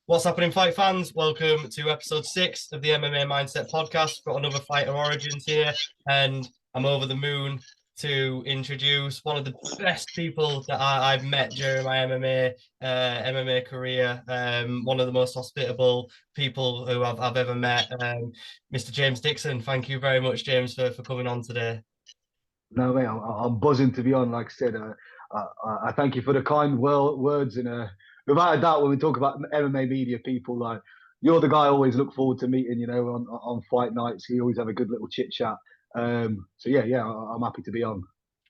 What's happening, fight fans? Welcome to episode 6 of the MMA Mindset podcast. Got another Fighter Origins here, and I'm over the moon to introduce one of the best people that I've met during my MMA career. One of the most hospitable people who I've ever met, Mr. James Dixon. Thank you very much, James, for coming on today. No, mate, I'm buzzing to be on. Like I said, I thank you for the kind words, and without a doubt, when we talk about MMA media people, like you're the guy I always look forward to meeting. On fight nights, we always have a good little chit chat. So yeah, I'm happy to be on.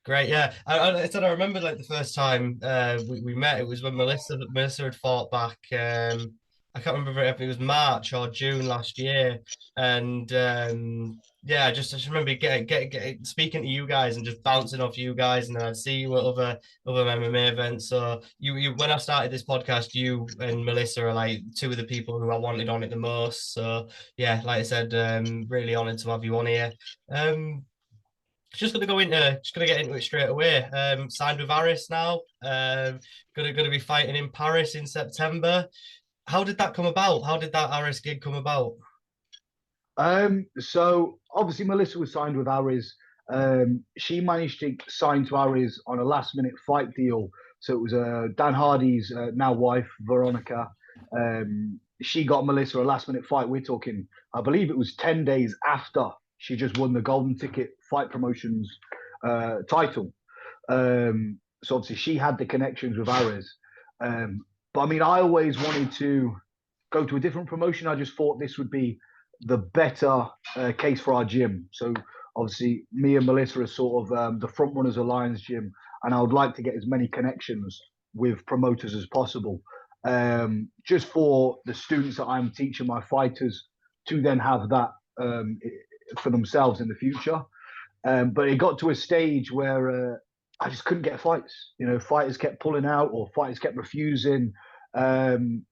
Great, yeah. I said I remember like the first time we met. It was when Melissa had fought back. I can't remember if it was March or June last year, and yeah, I just remember get speaking to you guys and just bouncing off you guys, and then I'd see you at other MMA events. So you when I started this podcast, you and Melissa are like two of the people who I wanted on it the most. So yeah, like I said, really honored to have you on here. Um, just gonna get into it straight away. Signed with Aris now. Gonna be fighting in Paris in September. How did that come about? How did that Aris gig come about? So obviously Melissa was signed with Aris. She managed to sign to Aris on a last minute fight deal. So it was Dan Hardy's now wife, Veronica. She got Melissa a last minute fight. We're talking, I believe it was 10 days after she just won the Golden Ticket Fight Promotions title. So obviously she had the connections with Aris. But I mean, I always wanted to go to a different promotion. I just thought this would be the better case for our gym. So obviously, me and Melissa are sort of the front runners of Lions Gym, and I would like to get as many connections with promoters as possible, just for the students that I'm teaching my fighters to then have that for themselves in the future. But it got to a stage where I just couldn't get fights. Fighters kept pulling out or fighters kept refusing. And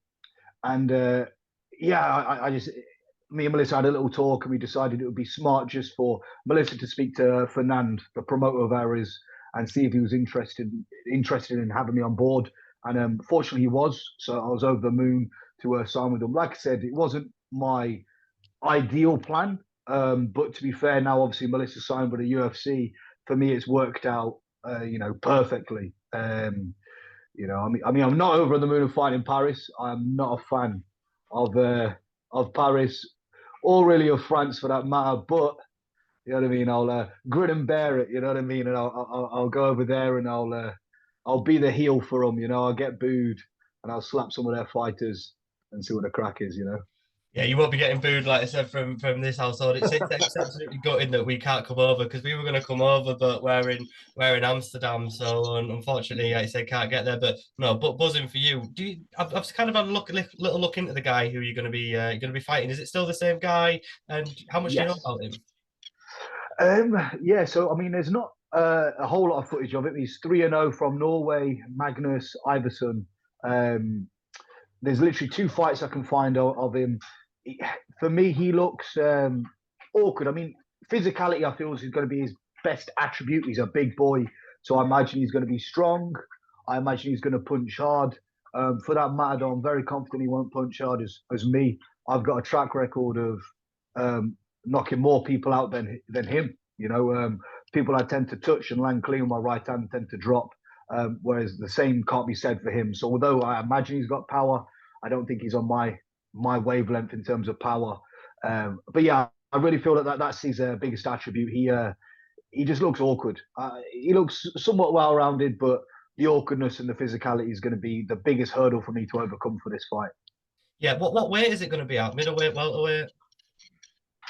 yeah, I just me and Melissa had a little talk, and we decided it would be smart just for Melissa to speak to Fernand, the promoter of ours, and see if he was interested in having me on board. And fortunately, he was. So I was over the moon to sign with him. Like I said, it wasn't my ideal plan, but to be fair, now obviously Melissa signed with the UFC. For me, it's worked out, perfectly. I'm not over the moon of fighting in Paris. I'm not a fan of Paris or really of France for that matter. But you know what I mean. I'll grin and bear it. You know what I mean. And I'll go over there and I'll be the heel for them. I'll get booed and I'll slap some of their fighters and see what the crack is. Yeah, you won't be getting booed, like I said, from this household. It's absolutely gutting that we can't come over because we were going to come over, but we're in Amsterdam, so unfortunately, like I said, can't get there. But no, but buzzing for you. I've kind of had little look into the guy who you're going to be fighting. Is it still the same guy? And how much do you know Yes. about him? Yeah. So I mean, there's not a whole lot of footage of it. He's 3-0 from Norway, Magnus Iverson. Um, there's literally two fights I can find of him. For me, he looks awkward. I mean, physicality, I feel, is going to be his best attribute. He's a big boy, so I imagine he's going to be strong. I imagine he's going to punch hard. For that matter, though, I'm very confident he won't punch hard as me. I've got a track record of knocking more people out than him. People I tend to touch and land clean with my right hand tend to drop, whereas the same can't be said for him. So although I imagine he's got power, I don't think he's on my wavelength in terms of power. But yeah, I really feel that's his biggest attribute. He just looks awkward. He looks somewhat well rounded, but the awkwardness and the physicality is going to be the biggest hurdle for me to overcome for this fight. Yeah, what weight is it going to be at? Middleweight, welterweight?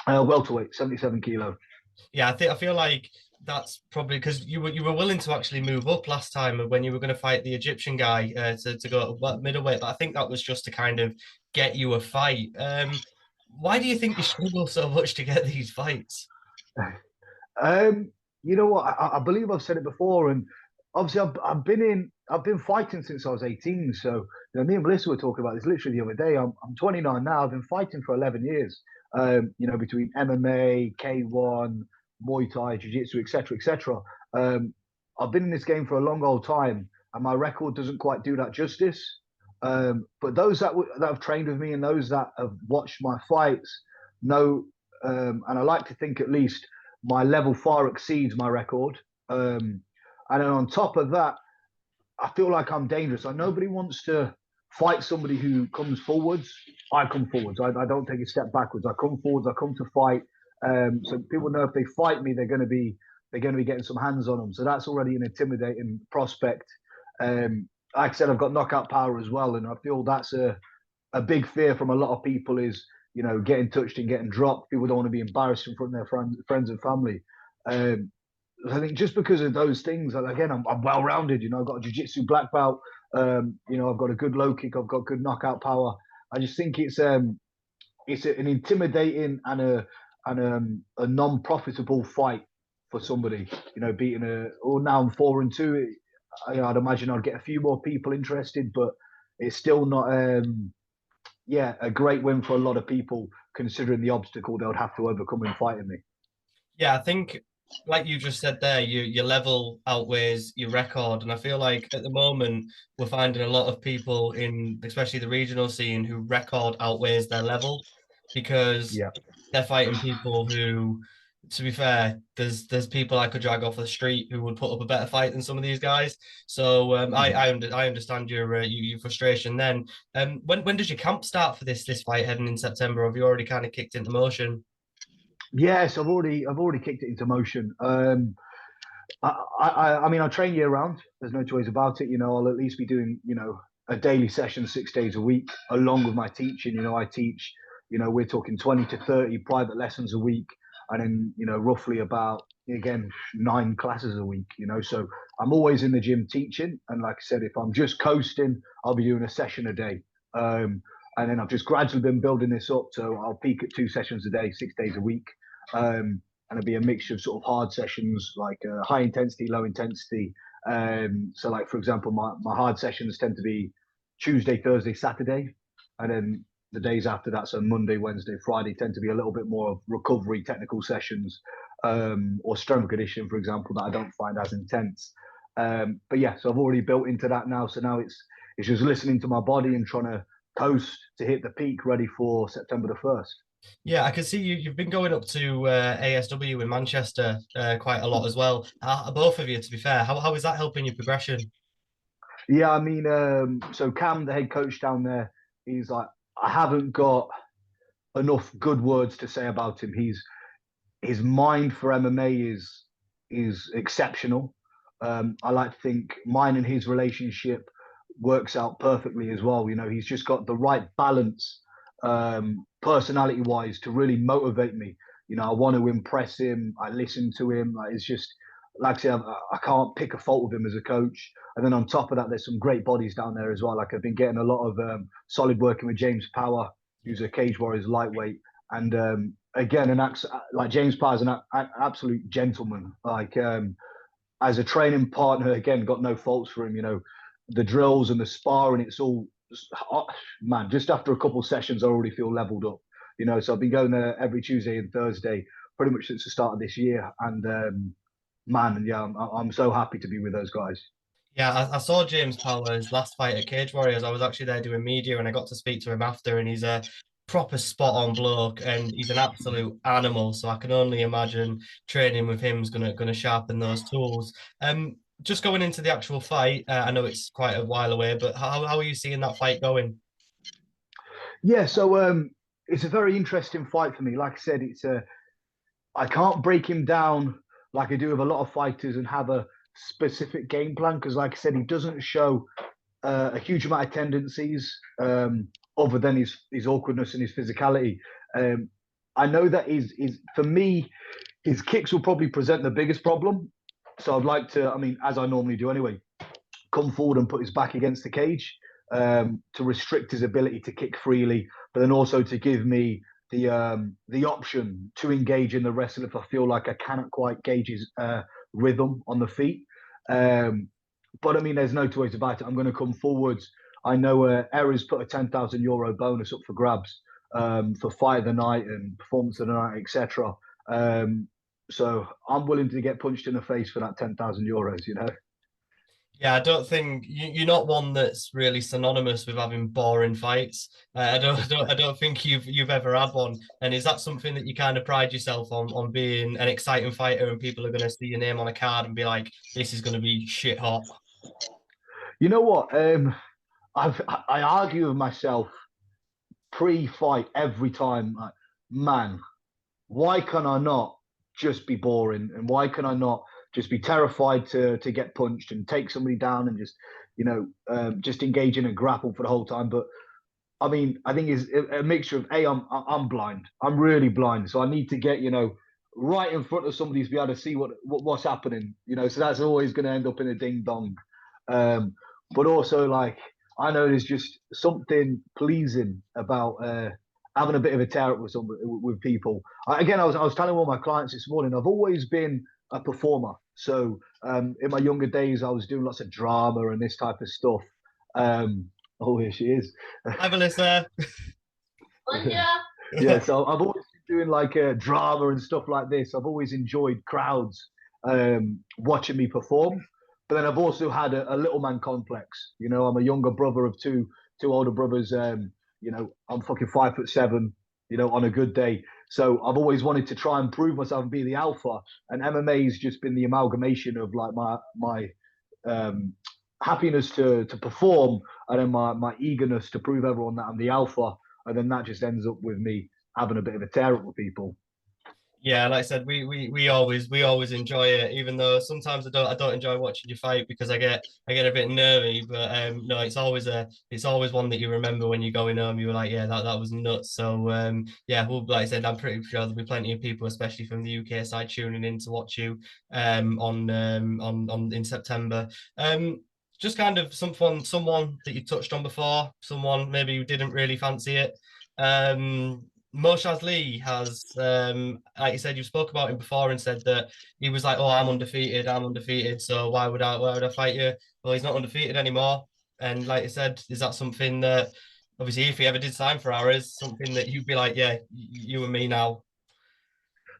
Welterweight, 77 kilo. Yeah, I feel like that's probably because you were willing to actually move up last time when you were going to fight the Egyptian guy to go middleweight, but I think that was just to kind of get you a fight. Why do you think you struggle so much to get these fights? You know what? I believe I've said it before, and obviously I've been fighting since I was 18. So me and Melissa were talking about this literally the other day. I'm 29 now. I've been fighting for 11 years. Between MMA, K1, Muay Thai, Jiu Jitsu, etc., etc. I've been in this game for a long old time, and my record doesn't quite do that justice. But those that have trained with me and those that have watched my fights know, and I like to think at least my level far exceeds my record. And then on top of that, I feel like I'm dangerous. Like nobody wants to fight somebody who comes forwards. I come forwards. I don't take a step backwards. I come forwards. I come to fight. So people know if they fight me, they're going to be getting some hands on them. So that's already an intimidating prospect. Like I said, I've got knockout power as well, and I feel that's a big fear from a lot of people is getting touched and getting dropped. People don't want to be embarrassed in front of their friends and family. Um, I think just because of those things, and again, I'm well rounded. I've got a jiu-jitsu black belt. I've got a good low kick. I've got good knockout power. I just think it's an intimidating and a non-profitable fight for somebody. Beating now I'm 4-2. I'd imagine I'd get a few more people interested, but it's still not. A great win for a lot of people considering the obstacle they would have to overcome in fighting me. Yeah, I think like you just said there, your level outweighs your record, and I feel like at the moment we're finding a lot of people in, especially the regional scene, who record outweighs their level because Yeah. they're fighting people who, to be fair, there's people I could drag off the street who would put up a better fight than some of these guys. So I understand your frustration. Then, when does your camp start for this fight heading in September? Or have you already kind of kicked into motion? Yes, I've already kicked it into motion. I mean, I train year round. There's no two ways about it. I'll at least be doing, a daily session 6 days a week, along with my teaching. I teach, we're talking 20 to 30 private lessons a week, and then, roughly about, again, 9 classes a week. So I'm always in the gym teaching. And like I said, if I'm just coasting, I'll be doing a session a day. And then I've just gradually been building this up. So I'll peak at 2 sessions a day, 6 days a week. And it'll be a mixture of sort of hard sessions, like high intensity, low intensity. So, like for example, my hard sessions tend to be Tuesday, Thursday, Saturday, and then the days after that, so Monday, Wednesday, Friday, tend to be a little bit more of recovery technical sessions, or strength conditioning, for example, that I don't find as intense. But yeah, so I've already built into that now. So now it's just listening to my body and trying to coast to hit the peak, ready for September the 1st. Yeah, I can see you've been going up to ASW in Manchester quite a lot as well. Both of you, to be fair, how is that helping your progression? Yeah, I mean, so Cam, the head coach down there, he's like, I haven't got enough good words to say about him. His mind for MMA is exceptional. I like to think mine and his relationship works out perfectly as well. He's just got the right balance, personality wise, to really motivate me. I want to impress him. I listen to him. It's just like I say, I can't pick a fault with him as a coach. And then on top of that, there's some great bodies down there as well. Like I've been getting a lot of solid working with James Power, who's a Cage Warriors lightweight, and again, like James Power is an absolute gentleman. Like as a training partner, again, got no faults for him. The drills and the sparring, it's all man. Just after a couple sessions, I already feel leveled up. So I've been going there every Tuesday and Thursday pretty much since the start of this year, and man, yeah, I'm so happy to be with those guys. Yeah, I saw James Power's last fight at Cage Warriors. I was actually there doing media, and I got to speak to him after, and he's a proper spot on bloke, and he's an absolute animal. So I can only imagine training with him is gonna sharpen those tools. Just going into the actual fight, I know it's quite a while away, but how are you seeing that fight going? Yeah, so it's a very interesting fight for me. Like I said, I can't break him down like I do with a lot of fighters and have a specific game plan because, like I said, he doesn't show a huge amount of tendencies other than his awkwardness and his physicality. Um, I know that for me, his kicks will probably present the biggest problem. So I'd like to, I mean, as I normally do anyway, come forward and put his back against the cage to restrict his ability to kick freely, but then also to give me the option to engage in the wrestle if I feel like I cannot quite gauge his rhythm on the feet. But I mean, there's no two ways about it. I'm going to come forwards. I know Errors put a €10,000 bonus up for grabs for fight of the night and performance of the night, etc. So I'm willing to get punched in the face for that €10,000. Yeah, I don't think you're not one that's really synonymous with having boring fights. I don't think you've ever had one. And is that something that you kind of pride yourself on being an exciting fighter, and people are going to see your name on a card and be like, this is going to be shit hot? You know what? I argue with myself pre-fight every time. Like, man, why can I not just be boring? And why can I not just be terrified to get punched and take somebody down and just, just engage in a grapple for the whole time? But I mean, I think it's a mixture of I'm blind. I'm really blind, so I need to get right in front of somebody to be able to see what's happening. So that's always going to end up in a ding dong. Um, but also, like, I know there's just something pleasing about having a bit of a tear up with people. Again, I was telling one of my clients this morning. I've always been a performer. So in my younger days, I was doing lots of drama and this type of stuff. Oh, here she is. Hi, Melissa. Yeah, so I've always been doing like drama and stuff like this. I've always enjoyed crowds watching me perform. But then I've also had a little man complex. I'm a younger brother of two older brothers. I'm fucking 5'7", on a good day. So I've always wanted to try and prove myself and be the alpha. And MMA has just been the amalgamation of like my um, happiness to perform, and then my eagerness to prove everyone that I'm the alpha, and then that just ends up with me having a bit of a tear up with people. Yeah, like I said, we always enjoy it, even though sometimes I don't enjoy watching you fight because I get a bit nervy. But no, it's always one that you remember when you're going home. You were like, yeah, that was nuts. So yeah, well, like I said, I'm pretty sure there'll be plenty of people, especially from the UK side, tuning in to watch you on in September. Just kind of someone that you touched on before, someone maybe you didn't really fancy it. Moshaz Lee has, like you said, you spoke about him before and said that he was like, "Oh, I'm undefeated. So why would I fight you?" Well, he's not undefeated anymore. And like you said, is that something that, obviously, if he ever did sign for ours, something that you'd be like, "Yeah, you and me now."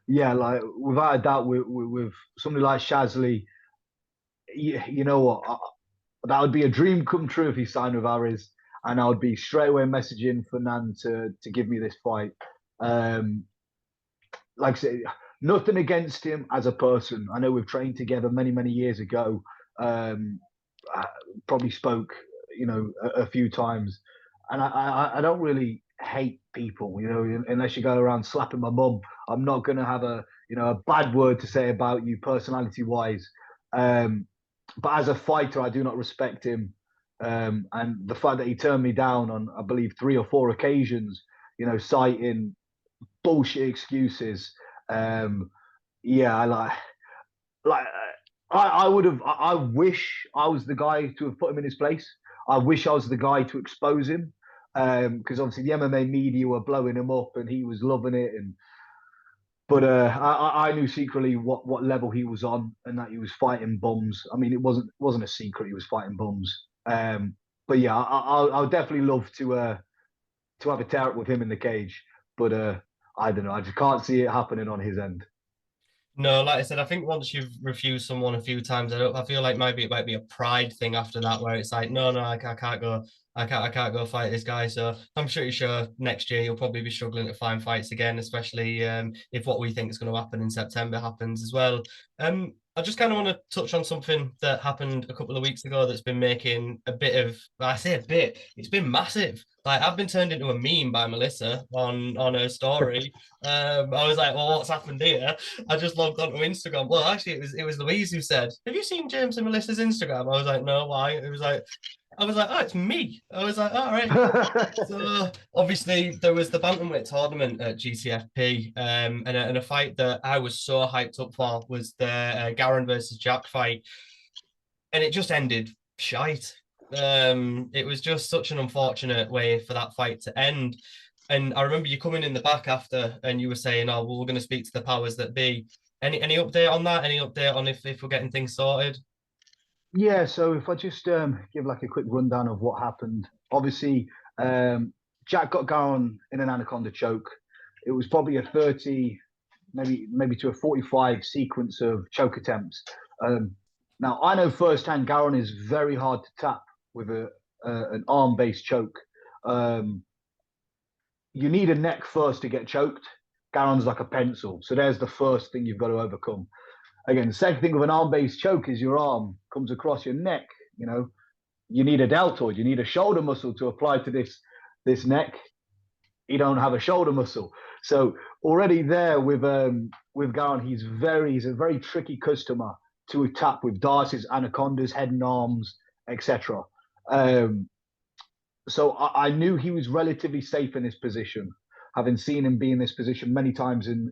Yeah, like without a doubt, with somebody like Shazly, you know what? That would be a dream come true if he signed with Aries, and I would be straight away messaging Fernand to give me this fight. Um, like I say, nothing against him as a person. I know we've trained together many years ago. Um, I probably spoke, a few times, and I don't really hate people, unless you go around slapping my mum. I'm not going to have a bad word to say about you personality wise. Um, but as a fighter, I do not respect him. And the fact that he turned me down on, I believe, 3 or 4 occasions, citing bullshit excuses. Um, yeah, like I would have. I wish I was the guy to have put him in his place. I wish I was the guy to expose him, because obviously the MMA media were blowing him up and he was loving it. And but I knew secretly what level he was on, and that he was fighting bums. I mean, it wasn't a secret he was fighting bums. But yeah, I would definitely love to have a tear up with him in the cage. But I don't know. I just can't see it happening on his end. No, like I said, I think once you've refused someone a few times, I feel like maybe it might be a pride thing after that, where it's like, no, I can't go, I can't go fight this guy. So I'm pretty sure next year you'll probably be struggling to find fights again, especially if what we think is going to happen in September happens as well. I just kind of want to touch on something that happened a couple of weeks ago that's been making a bit of, I say a bit, it's been massive. Like I've been turned into a meme by Melissa on her story. I was like, well, what's happened here? I just logged onto Instagram. Well, actually, it was Louise who said, "Have you seen James and Melissa's Instagram?" I was like, "No, why?" I was like, "Oh, it's me." I was like, "All right." So obviously there was the bantamweight tournament at GCFP, and a fight that I was so hyped up for was the Garen versus Jack fight, and it just ended shite. It was just such an unfortunate way for that fight to end. And I remember you coming in the back after, and you were saying, "Oh, well, we're going to speak to the powers that be." Any update on that? Any update on if we're getting things sorted? Yeah, so if I just give like a quick rundown of what happened. Obviously, Jack got Garen in an anaconda choke. It was probably a 30, maybe to a 45 sequence of choke attempts. Um, Now, I know firsthand Garen is very hard to tap with an arm-based choke. Um, you need a neck first to get choked. Garen's like a pencil. So there's the first thing you've got to overcome. Again, the second thing with an arm-based choke is your arm comes across your neck. You know, you need a deltoid, you need a shoulder muscle to apply to this neck. You don't have a shoulder muscle. So already there with Garen, he's a very tricky customer to tap with darts, anacondas, head and arms, etc. Um, so I knew he was relatively safe in his position, having seen him be in this position many times in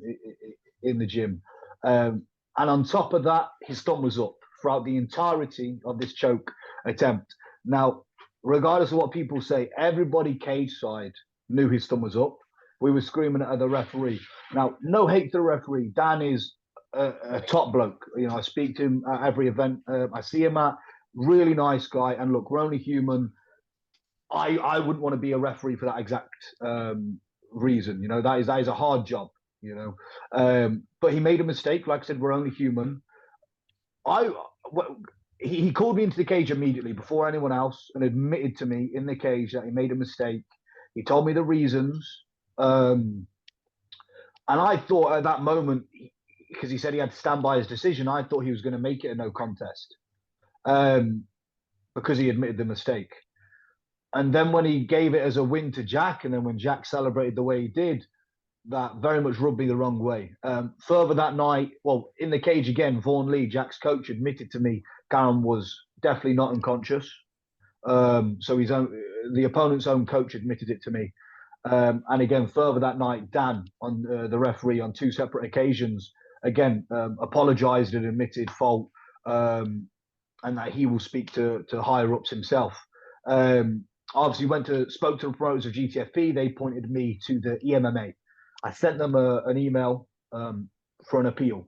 the gym. And on top of that, his thumb was up throughout the entirety of this choke attempt. Now, regardless of what people say, everybody cage side knew his thumb was up. We were screaming at the referee. Now, no hate to the referee. Dan is a top bloke. You know, I speak to him at every event I see him at. Really nice guy. And look, we're only human. I wouldn't want to be a referee for that exact reason. You know, that is a hard job. You know, but he made a mistake. Like I said, we're only human. I he called me into the cage immediately before anyone else and admitted to me in the cage that he made a mistake. He told me the reasons, and I thought at that moment, because he said he had to stand by his decision, I thought he was going to make it a no contest, because he admitted the mistake. And then when he gave it as a win to Jack, and then when Jack celebrated the way he did, that very much rubbed me the wrong way. Further that night, well, in the cage again, Vaughan Lee, Jack's coach, admitted to me Garen was definitely not unconscious. So the opponent's own coach admitted it to me. And again, further that night, Dan, on the referee, on two separate occasions, again apologised and admitted fault, and that he will speak to higher ups himself. Obviously, spoke to the promoters of GTFP. They pointed me to the EMMA. I sent them an email for an appeal.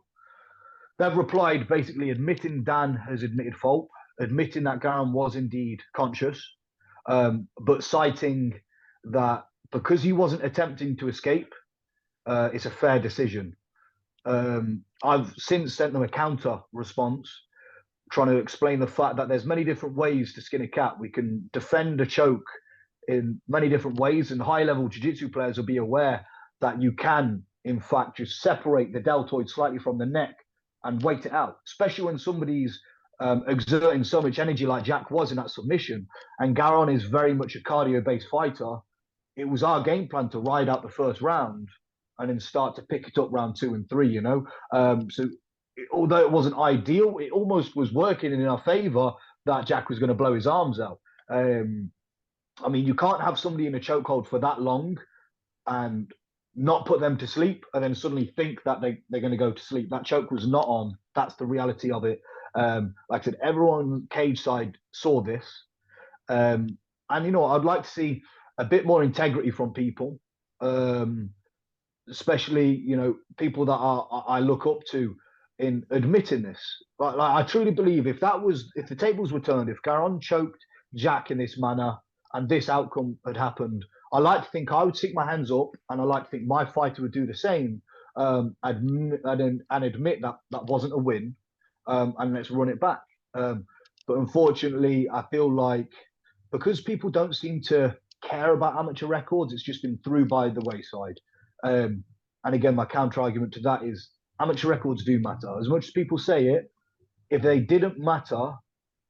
They've replied basically admitting Dan has admitted fault, admitting that Garen was indeed conscious, but citing that because he wasn't attempting to escape, it's a fair decision. I've since sent them a counter response trying to explain the fact that there's many different ways to skin a cat. We can defend a choke in many different ways, and high-level jiu-jitsu players will be aware that you can, in fact, just separate the deltoid slightly from the neck and wait it out, especially when somebody's exerting so much energy like Jack was in that submission. And Garen is very much a cardio-based fighter. It was our game plan to ride out the first round and then start to pick it up round 2 and 3, you know? So although it wasn't ideal, it almost was working in our favour that Jack was going to blow his arms out. I mean, you can't have somebody in a chokehold for that long and not put them to sleep and then suddenly think that they're going to go to sleep. That choke was not on. That's the reality of it. Like I said, everyone cage side saw this. And, you know, I'd like to see a bit more integrity from people, especially, you know, people that I look up to in admitting this. Like I truly believe if the tables were turned, if Garen choked Jack in this manner and this outcome had happened, I like to think I would stick my hands up, and I like to think my fighter would do the same, and admit that that wasn't a win, and let's run it back. But unfortunately, I feel like because people don't seem to care about amateur records, it's just been through by the wayside. And again, my counter argument to that is amateur records do matter. As much as people say it, if they didn't matter,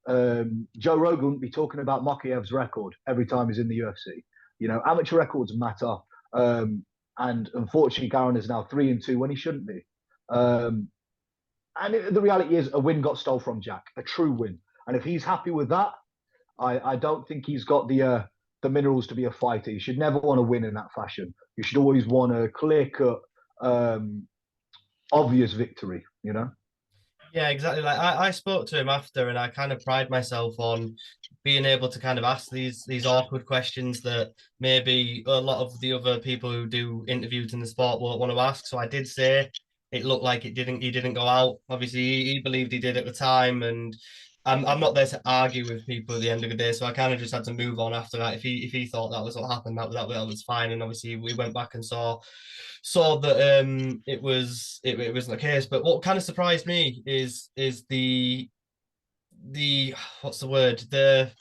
Joe Rogan wouldn't be talking about Mokiev's record every time he's in the UFC. You know, amateur records matter. And unfortunately, Garen is now 3-2 when he shouldn't be. The reality is a win got stole from Jack, a true win. And if he's happy with that, I don't think he's got the minerals to be a fighter. You should never want to win in that fashion. You should always want a clear-cut, obvious victory, you know? Yeah, exactly. Like I spoke to him after, and I kind of pride myself on being able to kind of ask these awkward questions that maybe a lot of the other people who do interviews in the sport won't want to ask. So I did say it looked like he didn't go out. Obviously, he believed he did at the time, and I'm not there to argue with people at the end of the day. So I kind of just had to move on after that. If he thought that was what happened, that was fine. And obviously, we went back and saw that it wasn't the case. But what kind of surprised me is the the what's the word, the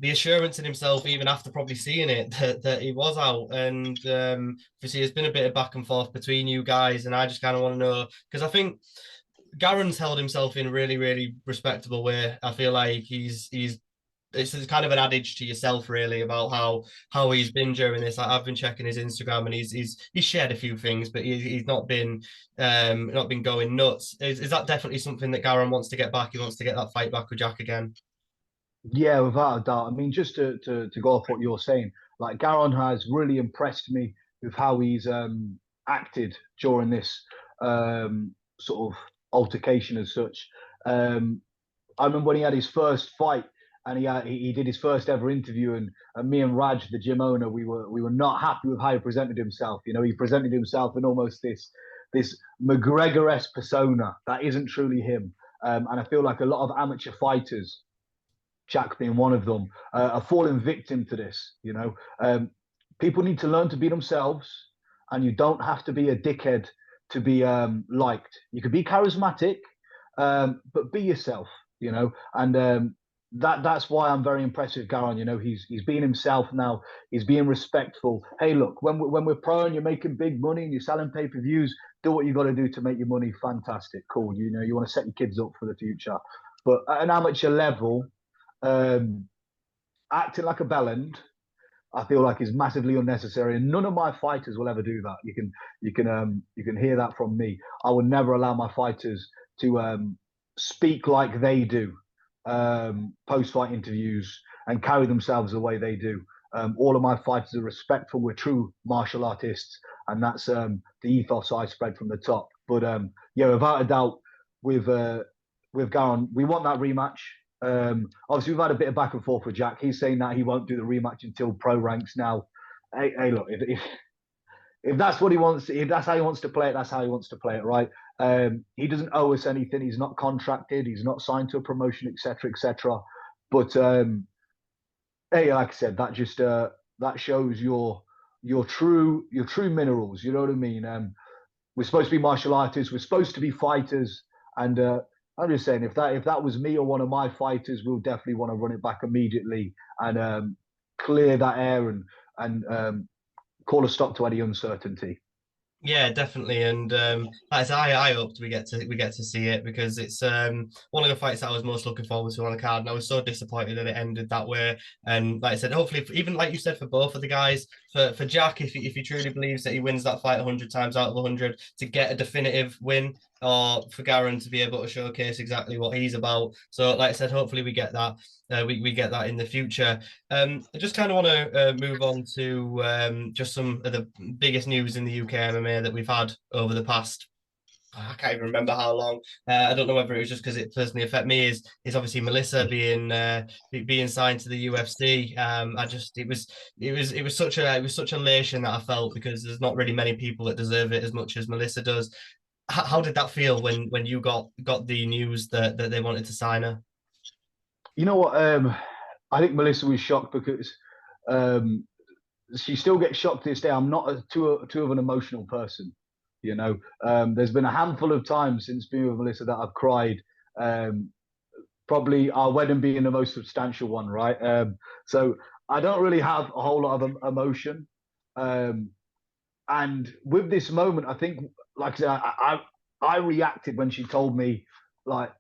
assurance in himself, even after probably seeing it, that he was out. And obviously, there's been a bit of back and forth between you guys, and I just kind of want to know because I think Garen's held himself in a really, really respectable way. I feel like he's it's kind of an adage to yourself really about how he's been during this. Like, I've been checking his Instagram and he's shared a few things, but he's not been going nuts. Is that definitely something that Garen wants to get back? He wants to get that fight back with Jack again. Yeah, without a doubt. I mean, just to go off what you're saying, like Garen has really impressed me with how he's acted during this sort of altercation as such. Um, I remember when he had his first fight and he did his first ever interview, and me and Raj, the gym owner, we were not happy with how he presented himself. You know, he presented himself in almost this McGregor-esque persona that isn't truly him. And I feel like a lot of amateur fighters, Jack being one of them, are falling victim to this. You know, people need to learn to be themselves, and you don't have to be a dickhead to be liked. You can be charismatic, but be yourself. You know, and that's why I'm very impressed with Garen. You know, he's being himself now. He's being respectful. Hey, look, when we're pro and you're making big money and you're selling pay-per-views, do what you got to do to make your money. Fantastic, cool. You know, you want to set your kids up for the future. But at an amateur level, um, acting like a bellend, I feel like is massively unnecessary, and none of my fighters will ever do that. You can hear that from me. I would never allow my fighters to speak like they do, post fight interviews, and carry themselves the way they do. All of my fighters are respectful. We're true martial artists, and that's the ethos I spread from the top. But yeah, without a doubt, with uh, with Garen, we want that rematch. Obviously, we've had a bit of back and forth with Jack. He's saying that he won't do the rematch until pro ranks. Now, hey look, if that's what he wants, if that's how he wants to play it, that's how he wants to play it, right? He doesn't owe us anything. He's not contracted. He's not signed to a promotion, etc., etc. But hey, like I said, that shows your true minerals. You know what I mean? We're supposed to be martial artists. We're supposed to be fighters, and I'm just saying, if that was me or one of my fighters, we'll definitely want to run it back immediately and clear that air and call a stop to any uncertainty. Yeah, definitely, and like I said, I hoped we get to see it because it's one of the fights that I was most looking forward to on the card, and I was so disappointed that it ended that way. And like I said, hopefully, even like you said, for both of the guys, for Jack, if he truly believes that he wins that fight 100 times out of 100 to get a definitive win, or for Garen to be able to showcase exactly what he's about. So, like I said, hopefully we get that. We get that in the future. I just kind of want to move on to just some of the biggest news in the UK MMA that we've had over the past. I can't even remember how long. I don't know whether it was just because it personally affected me. Is obviously Melissa being signed to the UFC. I just it was such elation that I felt because there's not really many people that deserve it as much as Melissa does. How did that feel when you got the news that they wanted to sign her? You know what? I think Melissa was shocked because um, she still gets shocked to this day. I'm not too of an emotional person. You know, there's been a handful of times since being with Melissa that I've cried. Um, Probably our wedding being the most substantial one, right? So I don't really have a whole lot of emotion. Um, and with this moment, I think, like I said, I reacted when she told me, like,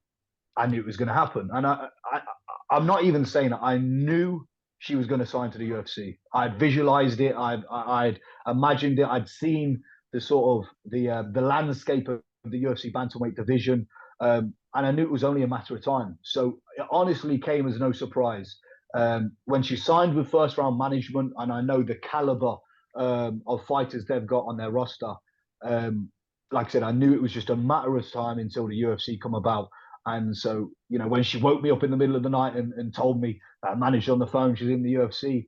I knew it was going to happen. And I'm not even saying that. I knew she was going to sign to the UFC. I'd visualized it. I'd imagined it. I'd seen the sort of the landscape of the UFC bantamweight division, and I knew it was only a matter of time. So it honestly came as no surprise when she signed with First Round Management, and I know the caliber of fighters they've got on their roster. Um, like I said, I knew it was just a matter of time until the UFC come about. And so, you know, when she woke me up in the middle of the night and told me that I managed on the phone, she's in the UFC,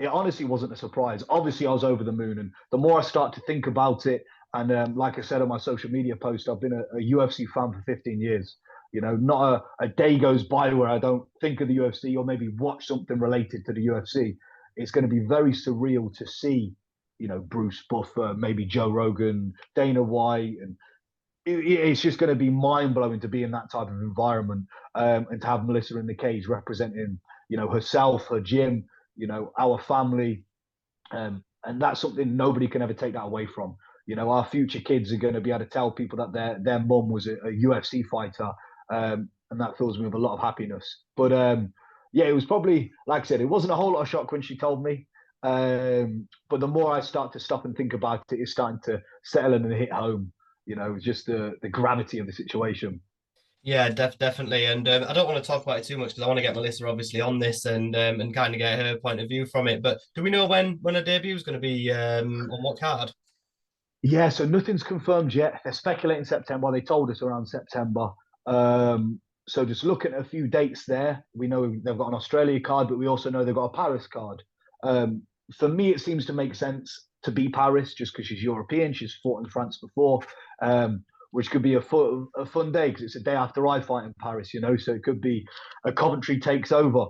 it honestly wasn't a surprise. Obviously, I was over the moon. And the more I start to think about it, and like I said on my social media post, I've been a UFC fan for 15 years. You know, not a day goes by where I don't think of the UFC or maybe watch something related to the UFC. It's going to be very surreal to see, you know, Bruce Buffer, maybe Joe Rogan, Dana White, and it's just going to be mind blowing to be in that type of environment, and to have Melissa in the cage representing, herself, her gym, our family, and that's something nobody can ever take that away from. Our future kids are going to be able to tell people that their mum was a UFC fighter, and that fills me with a lot of happiness. But yeah, it was probably, like I said, it wasn't a whole lot of shock when she told me. But the more I start to stop and think about it, it's starting to settle in and hit home. Just the gravity of the situation. Yeah, definitely. And I don't want to talk about it too much because I want to get Melissa obviously on this and kind of get her point of view from it. But do we know when her debut is going to be on what card? Yeah, so nothing's confirmed yet. They're speculating September. Well, they told us around September. So just looking at a few dates there, we know they've got an Australia card, but we also know they've got a Paris card. Um, for me, it seems to make sense to be Paris just because she's European. She's fought in France before, which could be a fun day because it's a day after I fight in Paris. So it could be a Coventry takes over.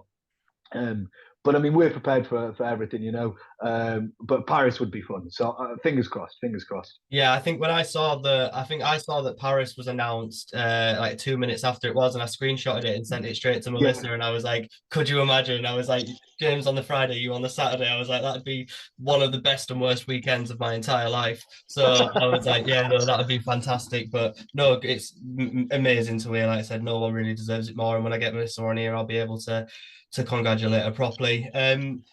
Um, but I mean, we're prepared for everything. But Paris would be fun. So fingers crossed, fingers crossed. Yeah, I think I saw that Paris was announced like 2 minutes after it was, and I screenshotted it and sent it straight to Yeah, Melissa, and I was like, "Could you imagine?" I was like, "James on the Friday, you on the Saturday." I was like, "That'd be one of the best and worst weekends of my entire life." So I was like, "Yeah, no, that would be fantastic." But no, it's amazing to hear. Like I said, no one really deserves it more, and when I get Melissa on here, I'll be able to congratulate her properly.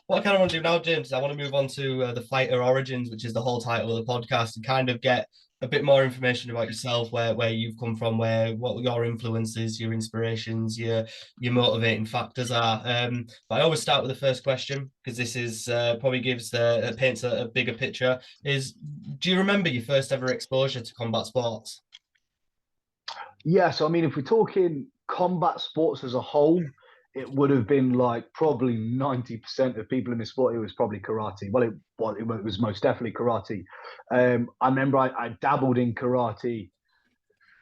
What I kind of want to do now, James, is I want to move on to the fighter origins, which is the whole title of the podcast, and kind of get a bit more information about yourself, where you've come from, what your influences, your inspirations, your motivating factors are. But I always start with the first question because this is probably paints a bigger picture. Do you remember your first ever exposure to combat sports? yeah. So I mean, if we're talking combat sports as a whole, it would have been like probably 90% of people in the sport. It was probably karate. Well, it was most definitely karate. I remember I dabbled in karate,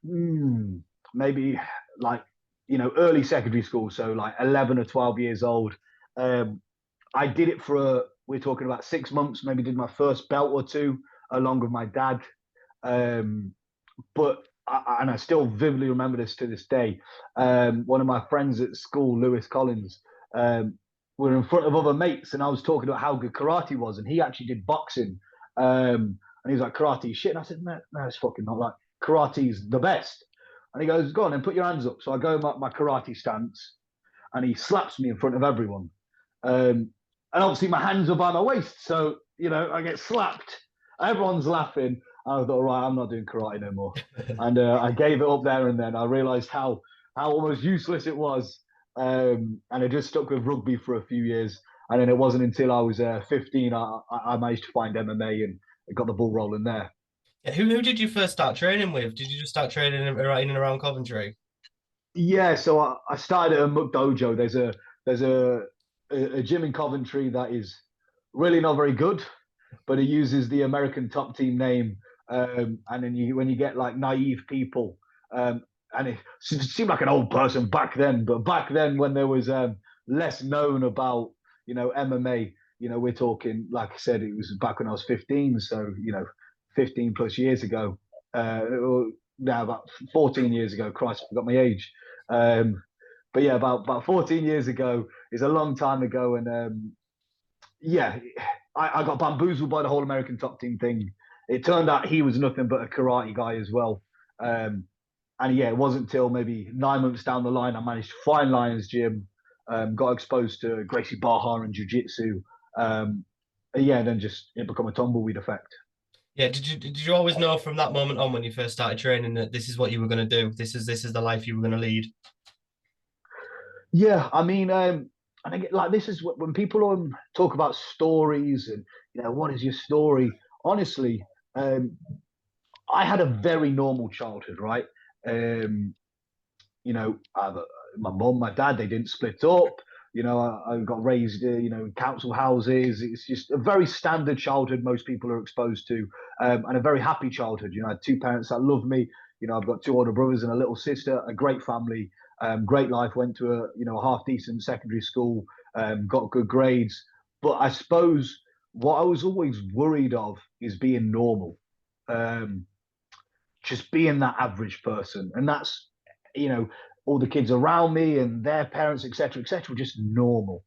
maybe like early secondary school, so like 11 or 12 years old. Um, I did it for we're talking about 6 months. Maybe did my first belt or two along with my dad. Um, and I still vividly remember this to this day. One of my friends at school, Lewis Collins, were in front of other mates, and I was talking about how good karate was, and he actually did boxing. And he was like, "Karate shit," and I said, "No, no, it's fucking not. Like karate's the best." And he goes, "Go on and put your hands up." So I go my karate stance, and he slaps me in front of everyone. And obviously my hands are by my waist, so I get slapped. Everyone's laughing. I thought, right, I'm not doing karate no more. And I gave it up there and then. I realised how almost useless it was, and I just stuck with rugby for a few years. And then it wasn't until I was 15 I managed to find MMA and got the ball rolling there. Who did you first start training with? Did you just start training in and around Coventry? Yeah, so I started at a Muck Dojo. There's a gym in Coventry that is really not very good, but it uses the American top team name. And then when you get like naive people, and it seemed like an old person back then, but back then when there was less known about MMA, we're talking, like I said, it was back when I was 15, so 15 plus years ago. Now about 14 years ago. Christ, I forgot my age. Um, but yeah, about 14 years ago is a long time ago, and yeah, I got bamboozled by the whole American top team thing. It turned out he was nothing but a karate guy as well. Um, and yeah, it wasn't until maybe 9 months down the line I managed to find Lions Gym, got exposed to Gracie Barra and Jiu Jitsu. Yeah, and then just it became a tumbleweed effect. Yeah, did you always know from that moment on when you first started training that this is what you were going to do? This is the life you were going to lead. Yeah, I mean, and again, like this is when people talk about stories and what is your story? Honestly, I had a very normal childhood, right? Um, my mum, my dad, they didn't split up. I got raised, in council houses. It's just a very standard childhood most people are exposed to, and a very happy childhood. I had two parents that love me. I've got two older brothers and a little sister. A great family, great life. Went to a half decent secondary school, got good grades. But I suppose what I was always worried of is being normal. Um, just being that average person. And that's, you know, all the kids around me and their parents, etc., were just normal.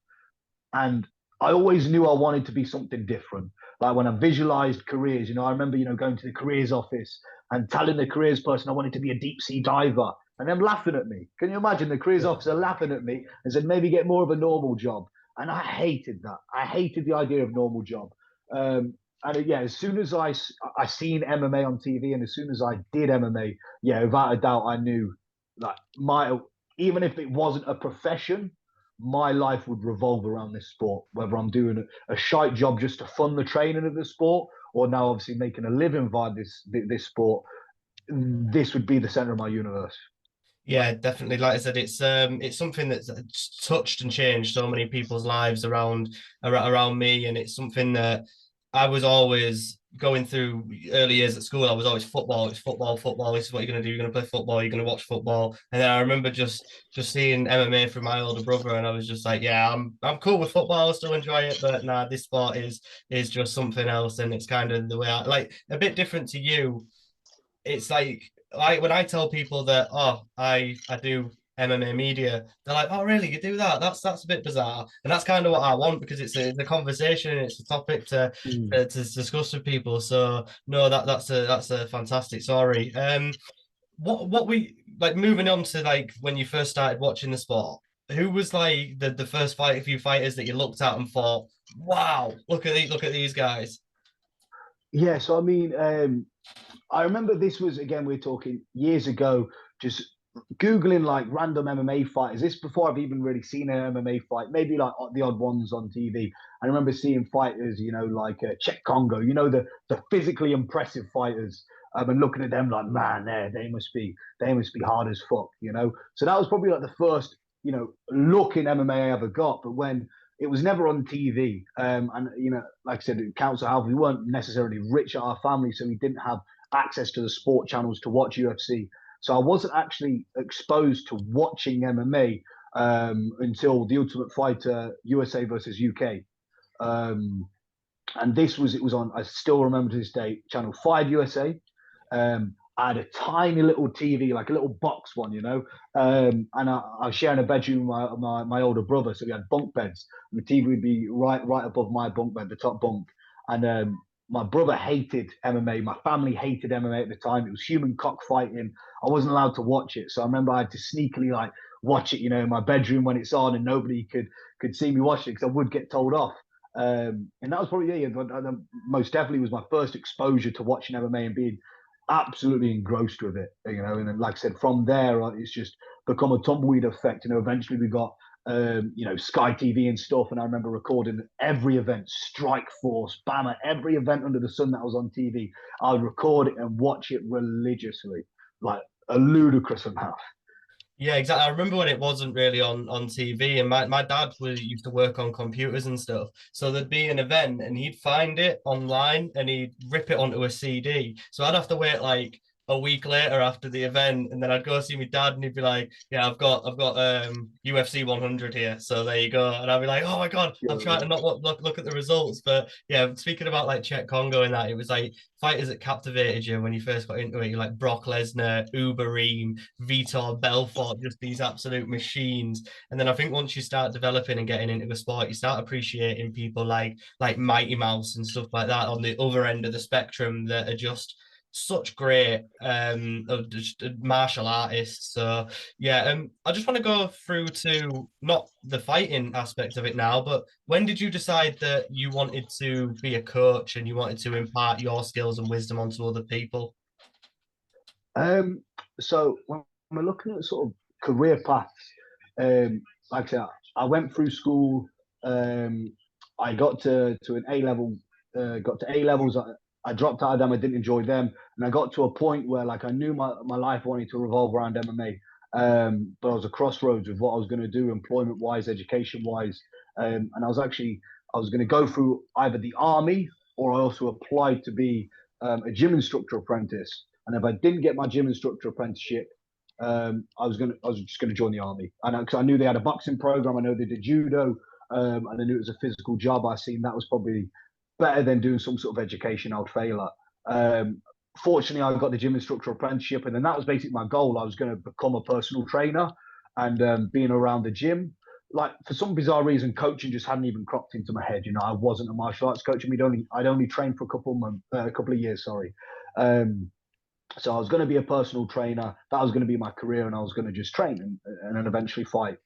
And I always knew I wanted to be something different. Like when I visualized careers, I remember, going to the careers office and telling the careers person I wanted to be a deep sea diver and them laughing at me. Can you imagine the careers officer laughing at me and said, maybe get more of a normal job? And I hated that. I hated the idea of normal job. And yeah, as soon as I seen MMA on TV and as soon as I did MMA, yeah, without a doubt, I knew that even if it wasn't a profession, my life would revolve around this sport, whether I'm doing a shite job just to fund the training of the sport, or now obviously making a living via this sport. This would be the center of my universe. Yeah, definitely. Like I said, it's something that's touched and changed so many people's lives around me, and it's something that I was always going through early years at school. I was always football. It's football, football. This is what you're gonna do. You're gonna play football. You're gonna watch football. And then I remember just seeing MMA from my older brother, and I was just like, yeah, I'm cool with football. I still enjoy it, but nah, this sport is just something else, and it's kind of the way I like a bit different to you. It's like when I tell people that I do MMA media, they're like, oh really, you do that? That's a bit bizarre, and that's kind of what I want because it's a conversation, it's a topic to discuss with people. So no, that's a fantastic story. What we like moving on to like when you first started watching the sport. Who was like the first few fighters that you looked at and thought, wow, look at these guys. Yeah, so I mean, I remember this was again, we're talking years ago, just Googling like random MMA fighters. This before I've even really seen an MMA fight, maybe like the odd ones on TV. I remember seeing fighters, like Czech Congo, the physically impressive fighters, and looking at them like, man, they must be hard as fuck. So that was probably like the first, look in MMA I ever got. But when it was never on TV, and like I said, Council Health, we weren't necessarily rich at our family, so we didn't have access to the sport channels to watch UFC. So I wasn't actually exposed to watching MMA until the Ultimate Fighter USA versus UK. Um, and it was on, I still remember to this day, Channel 5 USA. I had a tiny little TV, like a little box one, and I was sharing a bedroom with my older brother. So we had bunk beds, and the TV would be right above my bunk bed, the top bunk. And my brother hated MMA. My family hated MMA at the time. It was human cockfighting. I wasn't allowed to watch it. So I remember I had to sneakily like watch it, in my bedroom when it's on and nobody could see me watch it because I would get told off. And that was probably, yeah, most definitely was my first exposure to watching MMA and being absolutely engrossed with it, and then, like I said, from there, it's just become a tumbleweed effect. Eventually we got, Sky TV and stuff. And I remember recording every event, Strike Force, Bama, every event under the sun that was on TV. I would record it and watch it religiously, like a ludicrous amount. Yeah, exactly. I remember when it wasn't really on TV, and my dad used to work on computers and stuff. So there'd be an event, and he'd find it online, and he'd rip it onto a CD. So I'd have to wait like a week later after the event, and then I'd go see my dad, and he'd be like, "Yeah, I've got UFC 100 here, so there you go." And I'd be like, "Oh my God, I'm trying to not look at the results." But yeah, speaking about like Czech Congo and that, it was like fighters that captivated you when you first got into it. You like Brock Lesnar, Uberim, Vitor Belfort, just these absolute machines. And then I think once you start developing and getting into the sport, you start appreciating people like Mighty Mouse and stuff like that on the other end of the spectrum that are just such great martial artists. So yeah, I just want to go through to not the fighting aspect of it now, but when did you decide that you wanted to be a coach and you wanted to impart your skills and wisdom onto other people? Um, so when we're looking at sort of career paths, like I said, I went through school. I got to an A level, got to A levels. I dropped out of them. I didn't enjoy them, and I got to a point where like I knew my life wanted to revolve around MMA. But I was a crossroads of what I was going to do, employment wise, education wise, and I was going to go through either the army or I also applied to be a gym instructor apprentice. And if I didn't get my gym instructor apprenticeship, I was just gonna join the army. And because I knew they had a boxing program, I know they did judo, and I knew it was a physical job. I seen that was probably better than doing some sort of education I'd fail at. fortunately, I got the gym instructor apprenticeship, and then that was basically my goal. I was going to become a personal trainer, and being around the gym. Like for some bizarre reason, coaching just hadn't even cropped into my head. You know, I wasn't a martial arts coach, and I'd only trained for a couple of years. Sorry. Um, so I was going to be a personal trainer. That was going to be my career, and I was going to just train and then eventually fight.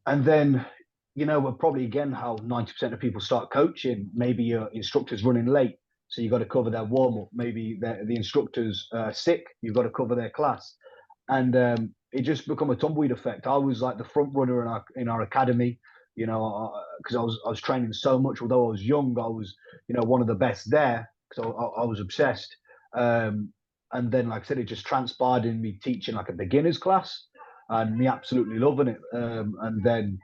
And then, you know, probably again how 90% of people start coaching. Maybe your instructor's running late, so you've got to cover their warm up. Maybe the instructor's sick, you've got to cover their class, and it just become a tumbleweed effect. I was like the front runner in our academy, you know, because I was training so much. Although I was young, I was, you know, one of the best there because I was obsessed. Um, and then, like I said, it just transpired in me teaching like a beginner's class and me absolutely loving it. And then,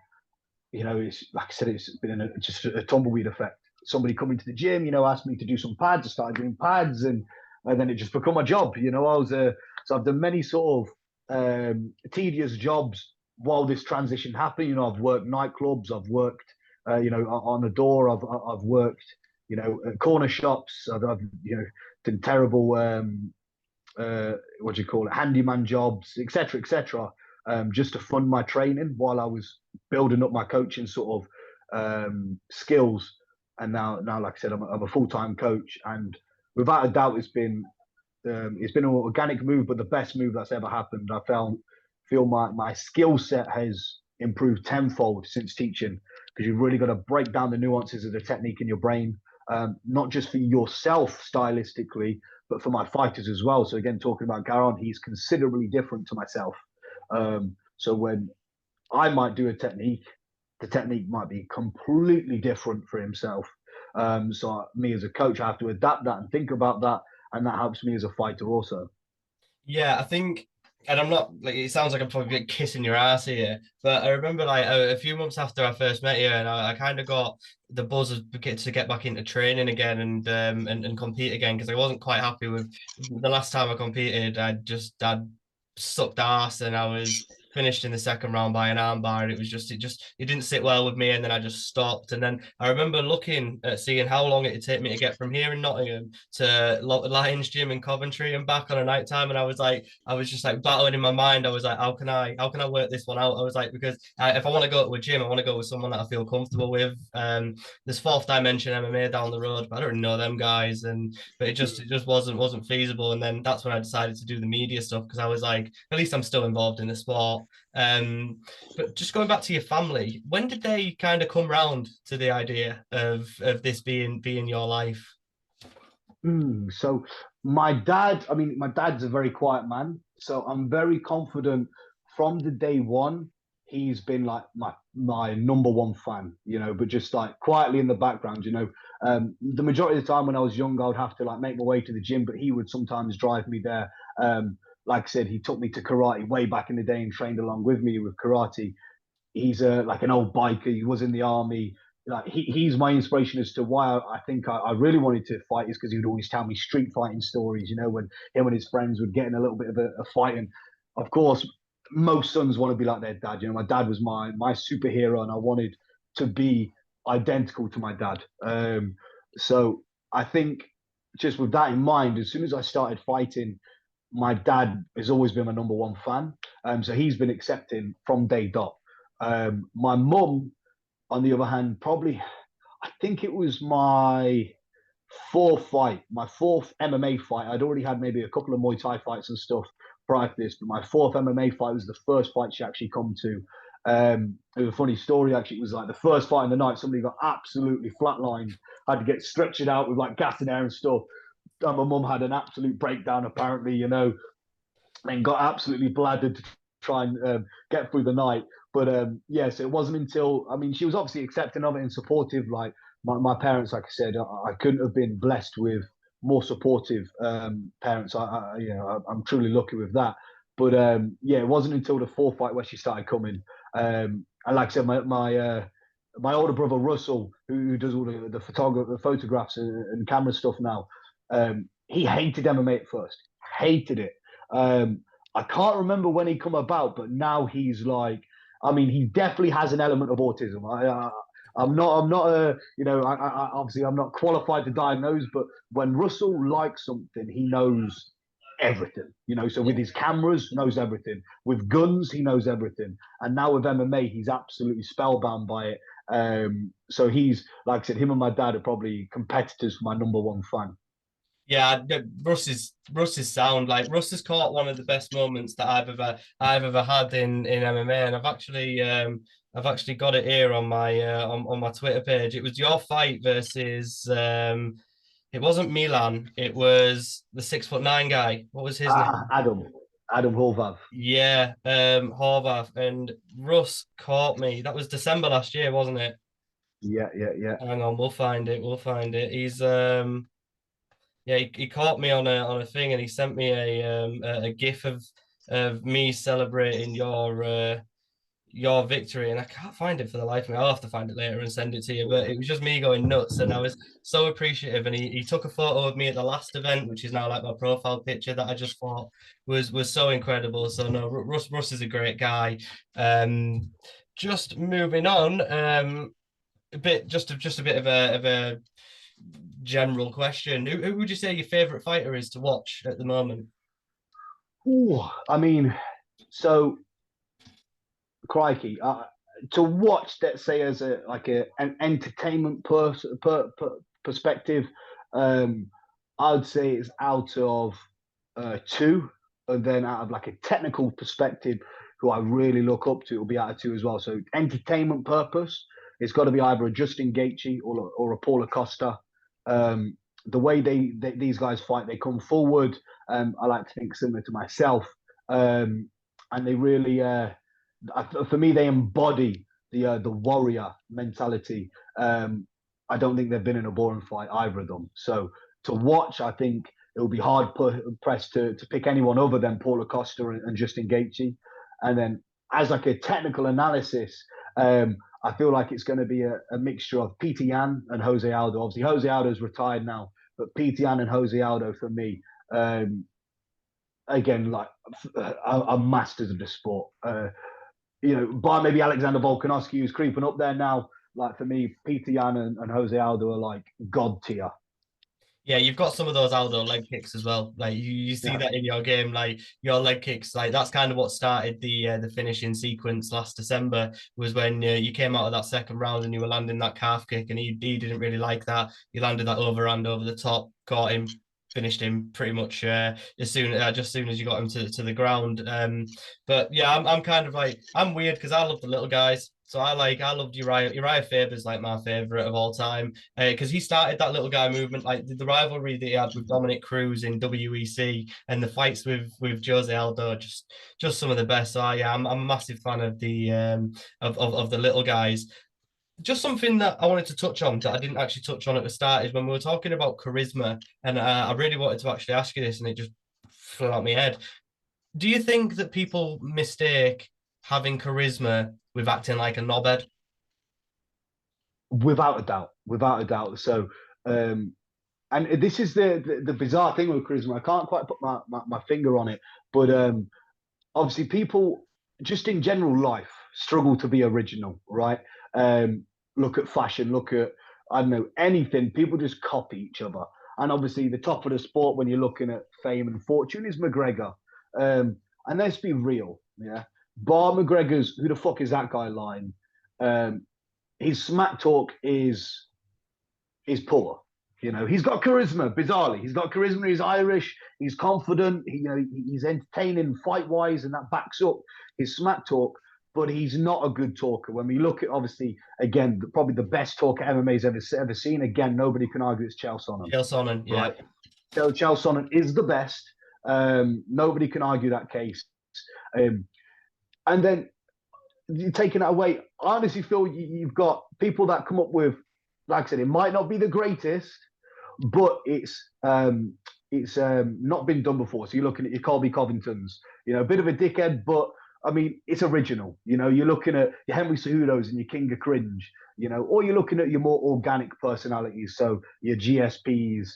you know, it's like I said, it's been just a tumbleweed effect. Somebody coming to the gym, you know, asked me to do some pads. I started doing pads, and then it just become a job. You know, so I've done many sort of tedious jobs while this transition happened. You know, I've worked nightclubs, I've worked, you know, on the door. I've worked, you know, at corner shops. I've you know, done terrible what do you call it, handyman jobs, etc., etc., just to fund my training while I was building up my coaching sort of skills. And now, like I said, I'm a full time coach, and without a doubt, it's been an organic move, but the best move that's ever happened. I feel my skill set has improved tenfold since teaching because you've really got to break down the nuances of the technique in your brain, not just for yourself stylistically, but for my fighters as well. So again, talking about Garen, he's considerably different to myself. So when I might do a technique, the technique might be completely different for himself. So me as a coach, I have to adapt that and think about that, and that helps me as a fighter also. Yeah, I think, and I'm not like it sounds like I'm probably kissing your ass here, but I remember like a few months after I first met you, and I kind of got the buzz of to get back into training again and compete again because I wasn't quite happy with the last time I competed. I'd sucked ass and I was finished in the second round by an armbar. And it didn't sit well with me, and then I just stopped. And then I remember looking at seeing how long it'd take me to get from here in Nottingham to Lions Gym in Coventry and back on a night time. And I was just like battling in my mind. I was like, how can I work this one out? I was like, because if I want to go to a gym, I want to go with someone that I feel comfortable with. There's Fourth Dimension MMA down the road, but I don't know them guys, and but it just wasn't feasible. And then that's when I decided to do the media stuff because I was like, at least I'm still involved in the sport. But just going back to your family, when did they kind of come round to the idea of this being your life? So my dad's a very quiet man. So I'm very confident from the day one. He's been like my number one fan, you know, but just like quietly in the background, you know. The majority of the time when I was young, I would have to like make my way to the gym, but he would sometimes drive me there. Like I said, he took me to karate way back in the day and trained along with me with karate. He's like an old biker. He was in the army. Like he's my inspiration as to why I think I really wanted to fight is because he would always tell me street fighting stories. You know, when him and his friends would get in a little bit of a fight, and of course, most sons want to be like their dad. You know, my dad was my superhero, and I wanted to be identical to my dad. So I think just with that in mind, as soon as I started fighting, my dad has always been my number one fan. So he's been accepting from day dot. My mum, on the other hand, probably, I think it was my fourth MMA fight. I'd already had maybe a couple of Muay Thai fights and stuff prior to this, but my fourth MMA fight was the first fight she actually come to. It was a funny story, actually. It was like the first fight in the night, somebody got absolutely flatlined, had to get stretchered out with like gas in air and stuff. And my mum had an absolute breakdown, apparently, you know, and got absolutely bladdered to try and get through the night. But yes, it wasn't until she was obviously accepting of it and supportive. Like my parents, like I said, I couldn't have been blessed with more supportive parents. I'm truly lucky with that. But yeah, it wasn't until the fourth fight where she started coming. And like I said, my older brother Russell, who does all the photographs and camera stuff now, he hated MMA at first, hated it. I can't remember when he come about, but now he's like, he definitely has an element of autism. I'm not a, obviously I'm not qualified to diagnose, but when Russell likes something, he knows everything, so with his cameras, knows everything. With guns, he knows everything. And now with MMA, he's absolutely spellbound by it. So he's, like I said, him and my dad are probably competitors for my number one fan. Yeah, Russ's sound. Like Russ has caught one of the best moments that I've ever had in MMA, and I've actually got it here on my on my Twitter page. It was your fight versus it wasn't Milan, it was the 6'9" guy. What was his name? Adam Horvath. Yeah, Horvath, and Russ caught me. That was December last year, wasn't it? Yeah, yeah, yeah. Hang on, we'll find it. We'll find it. He's yeah, he caught me on a thing, and he sent me a gif of me celebrating your victory, and I can't find it for the life of me. I'll have to find it later and send it to you. But it was just me going nuts, and I was so appreciative. And he took a photo of me at the last event, which is now like my profile picture that I just thought was so incredible. So no, Russ is a great guy. Um, just moving on, just a bit of a general question. Who would you say your favorite fighter is to watch at the moment? Ooh, I mean, so crikey, to watch, let's say, as an entertainment perspective, um, I'd say it's out of two, and then out of like a technical perspective, who I really look up to, will be out of two as well. So entertainment purpose, it's got to be either a Justin Gaethje or a Paulo Costa. The way these guys fight, they come forward. I like to think similar to myself, and they really. For me, they embody the warrior mentality. I don't think they've been in a boring fight, either of them. So to watch, I think it will be hard pressed to pick anyone other than Paulo Costa and Justin Gaethje. And then as like a technical analysis, I feel like it's going to be a mixture of Peter Yan and Jose Aldo. Obviously, Jose Aldo's retired now, but Peter Yan and Jose Aldo for me, again, like are masters of the sport. By maybe Alexander Volkanovski, who's creeping up there now. Like for me, Peter Yan and Jose Aldo are like god tier. Yeah, you've got some of those Aldo leg kicks as well. Like you see Yeah, that in your game, like your leg kicks. Like that's kind of what started the finishing sequence last December. Was when you came out of that second round and you were landing that calf kick, and he didn't really like that. He landed that overhand over the top, caught him, finished him pretty much as soon as you got him to the ground. But yeah, I'm kind of like I'm weird because I love the little guys. So I loved Uriah Faber's like my favorite of all time because he started that little guy movement, like the rivalry that he had with Dominic Cruz in WEC and the fights with Jose Aldo, just some of the best. So yeah, I'm a massive fan of the of the little guys. Just something that I wanted to touch on that I didn't actually touch on at the start is when we were talking about charisma, and I really wanted to actually ask you this, and it just flew out my head. Do you think that people mistake having charisma with acting like a knobhead? without a doubt, without a doubt. So, and this is the bizarre thing with charisma. I can't quite put my finger on it, but obviously people just in general life struggle to be original, right? Look at fashion, look at I don't know anything. People just copy each other, and obviously the top of the sport when you're looking at fame and fortune is McGregor. And let's be real, yeah. Bar McGregor's who the fuck is that guy line? Um, his smack talk is poor. He's got charisma. Bizarrely, he's got charisma. He's Irish. He's confident. He's entertaining fight wise, and that backs up his smack talk. But he's not a good talker. When we look at obviously again, probably the best talker MMA's ever seen. Again, nobody can argue it's Chael Sonnen, Chael Sonnen, yeah. right? So Chael Sonnen is the best. Nobody can argue that case. Um, and then you taking that away, I honestly feel you've got people that come up with, like I said, it might not be the greatest, but it's not been done before. So you're looking at your Colby Covingtons, a bit of a dickhead, but I mean, it's original. You're looking at your Henry Cejudos and your King of Cringe, or you're looking at your more organic personalities. So your GSPs,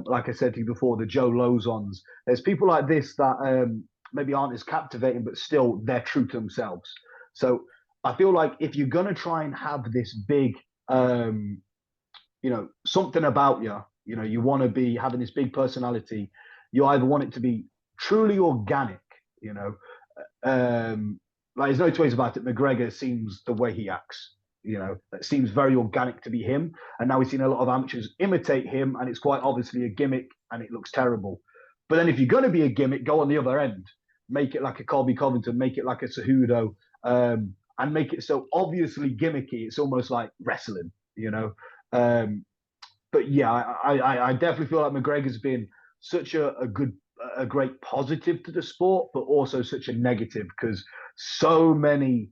like I said to you before, the Joe Lozons. There's people like this that maybe aren't as captivating, but still they're true to themselves. So I feel like if you're going to try and have this big um, something about you. You want to be having this big personality. You either want it to be truly organic, you know, like there's no two ways about it. McGregor seems the way he acts. It seems very organic to be him. And now we've seen a lot of amateurs imitate him, and it's quite obviously a gimmick, and it looks terrible. But then if you're going to be a gimmick, go on the other end. Make it like a Colby Covington, make it like a Cejudo, and make it so obviously gimmicky. It's almost like wrestling, you know. But yeah, I definitely feel like McGregor's been such a great positive to the sport, but also such a negative because so many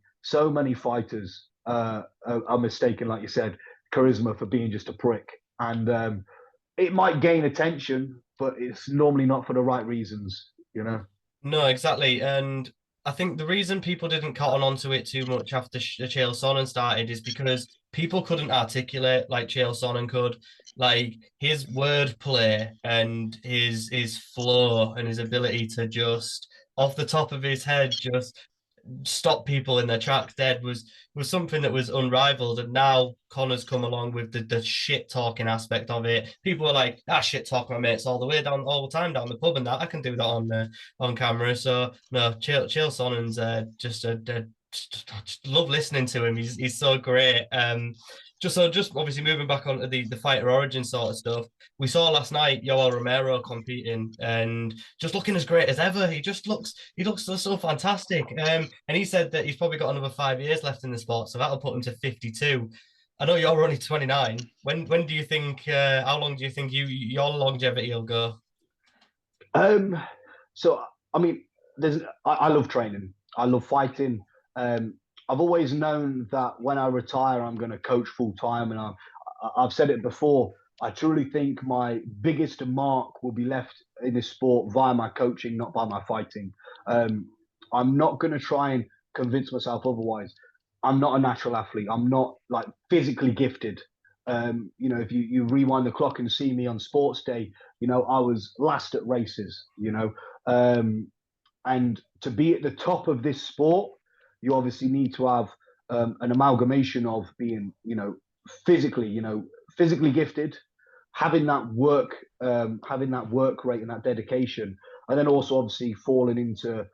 fighters are mistaken, like you said, charisma for being just a prick, and it might gain attention, but it's normally not for the right reasons, you know. No, exactly. And I think the reason people didn't cotton onto it too much after Chael Sonnen started is because people couldn't articulate like Chael Sonnen could. Like his wordplay and his flow and his ability to just off the top of his head just stop people in their tracks dead was something that was unrivaled. And now Connor's come along with the shit talking aspect of it. People are like, shit talk my mates all the way down all the time down the pub, and that I can do that on camera. So no, Chael Sonnen's just just love listening to him. He's so great. Just obviously moving back onto the fighter origin sort of stuff. We saw last night Yoel Romero competing and just looking as great as ever. He looks so fantastic. And he said that he's probably got another 5 years left in the sport, so that'll put him to 52. I know you're only 29. When do you think? How long do you think your longevity will go? Um, so I mean, I love training. I love fighting. Um, I've always known that when I retire, I'm going to coach full time, and I've said it before. I truly think my biggest mark will be left in this sport via my coaching, not by my fighting. Um, I'm not going to try and convince myself otherwise. I'm not a natural athlete. I'm not like physically gifted. If you rewind the clock and see me on sports day, I was last at races, and to be at the top of this sport, you obviously need to have an amalgamation of being, physically, physically gifted, having that work rate and that dedication, and then also obviously falling into,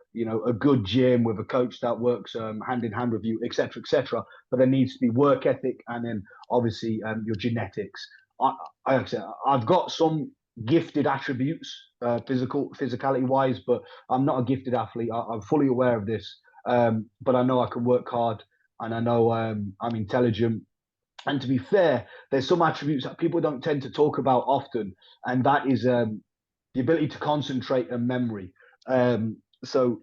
a good gym with a coach that works hand in hand with you, etc., etc. But there needs to be work ethic, and then obviously your genetics. I've got some gifted attributes, physicality wise, but I'm not a gifted athlete. I'm fully aware of this, but I know I can work hard, and I know I'm intelligent. And to be fair, there's some attributes that people don't tend to talk about often, and that is the ability to concentrate and memory. So,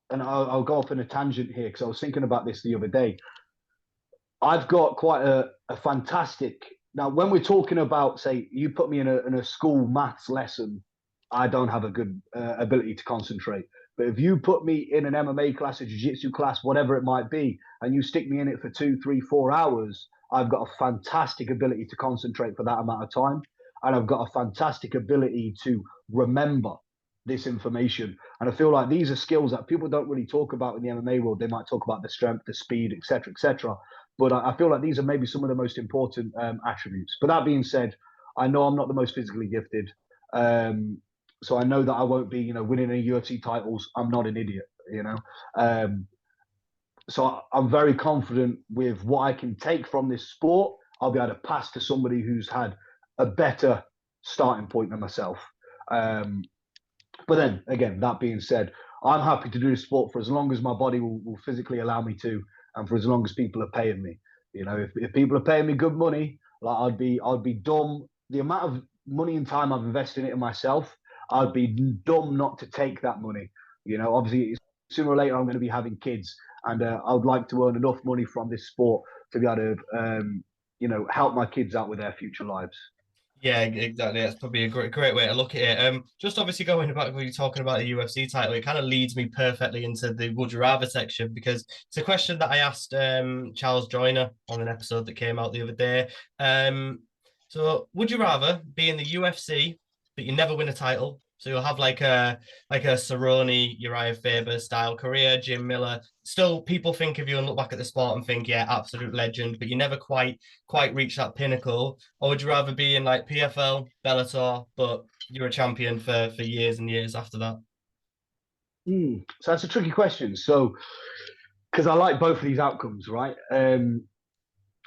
and I'll go off on a tangent here because I was thinking about this the other day. I've got quite a fantastic. Now, when we're talking about, say, you put me in a school maths lesson, I don't have a good ability to concentrate. But if you put me in an MMA class, a jiu-jitsu class, whatever it might be, and you stick me in it for 2, 3, 4 hours, I've got a fantastic ability to concentrate for that amount of time. And I've got a fantastic ability to remember this information. And I feel like these are skills that people don't really talk about in the MMA world. They might talk about the strength, the speed, etc., etc. But I feel like these are maybe some of the most important attributes. But that being said, I know I'm not the most physically gifted. So I know that I won't be, winning any UFC titles. I'm not an idiot, So I'm very confident with what I can take from this sport. I'll be able to pass to somebody who's had a better starting point than myself. But then again, that being said, I'm happy to do the sport for as long as my body will physically allow me to, and for as long as people are paying me. If people are paying me good money, like I'd be dumb. The amount of money and time I've invested in it myself, I'd be dumb not to take that money. Obviously, sooner or later I'm going to be having kids, and I would like to earn enough money from this sport to be able to, help my kids out with their future lives. Yeah, exactly. That's probably a great way to look at it. Just obviously going back when you're talking about the UFC title, it kind of leads me perfectly into the would you rather section because it's a question that I asked Charles Joyner on an episode that came out the other day. So would you rather be in the UFC but you never win a title, So you'll have like a Cerrone, Uriah Faber style career, Jim Miller. Still, people think of you and look back at the sport and think, yeah, absolute legend, but you never quite reach that pinnacle. Or would you rather be in like PFL, Bellator, but you're a champion for years and years after that? So that's a tricky question. So, because I like both of these outcomes, right?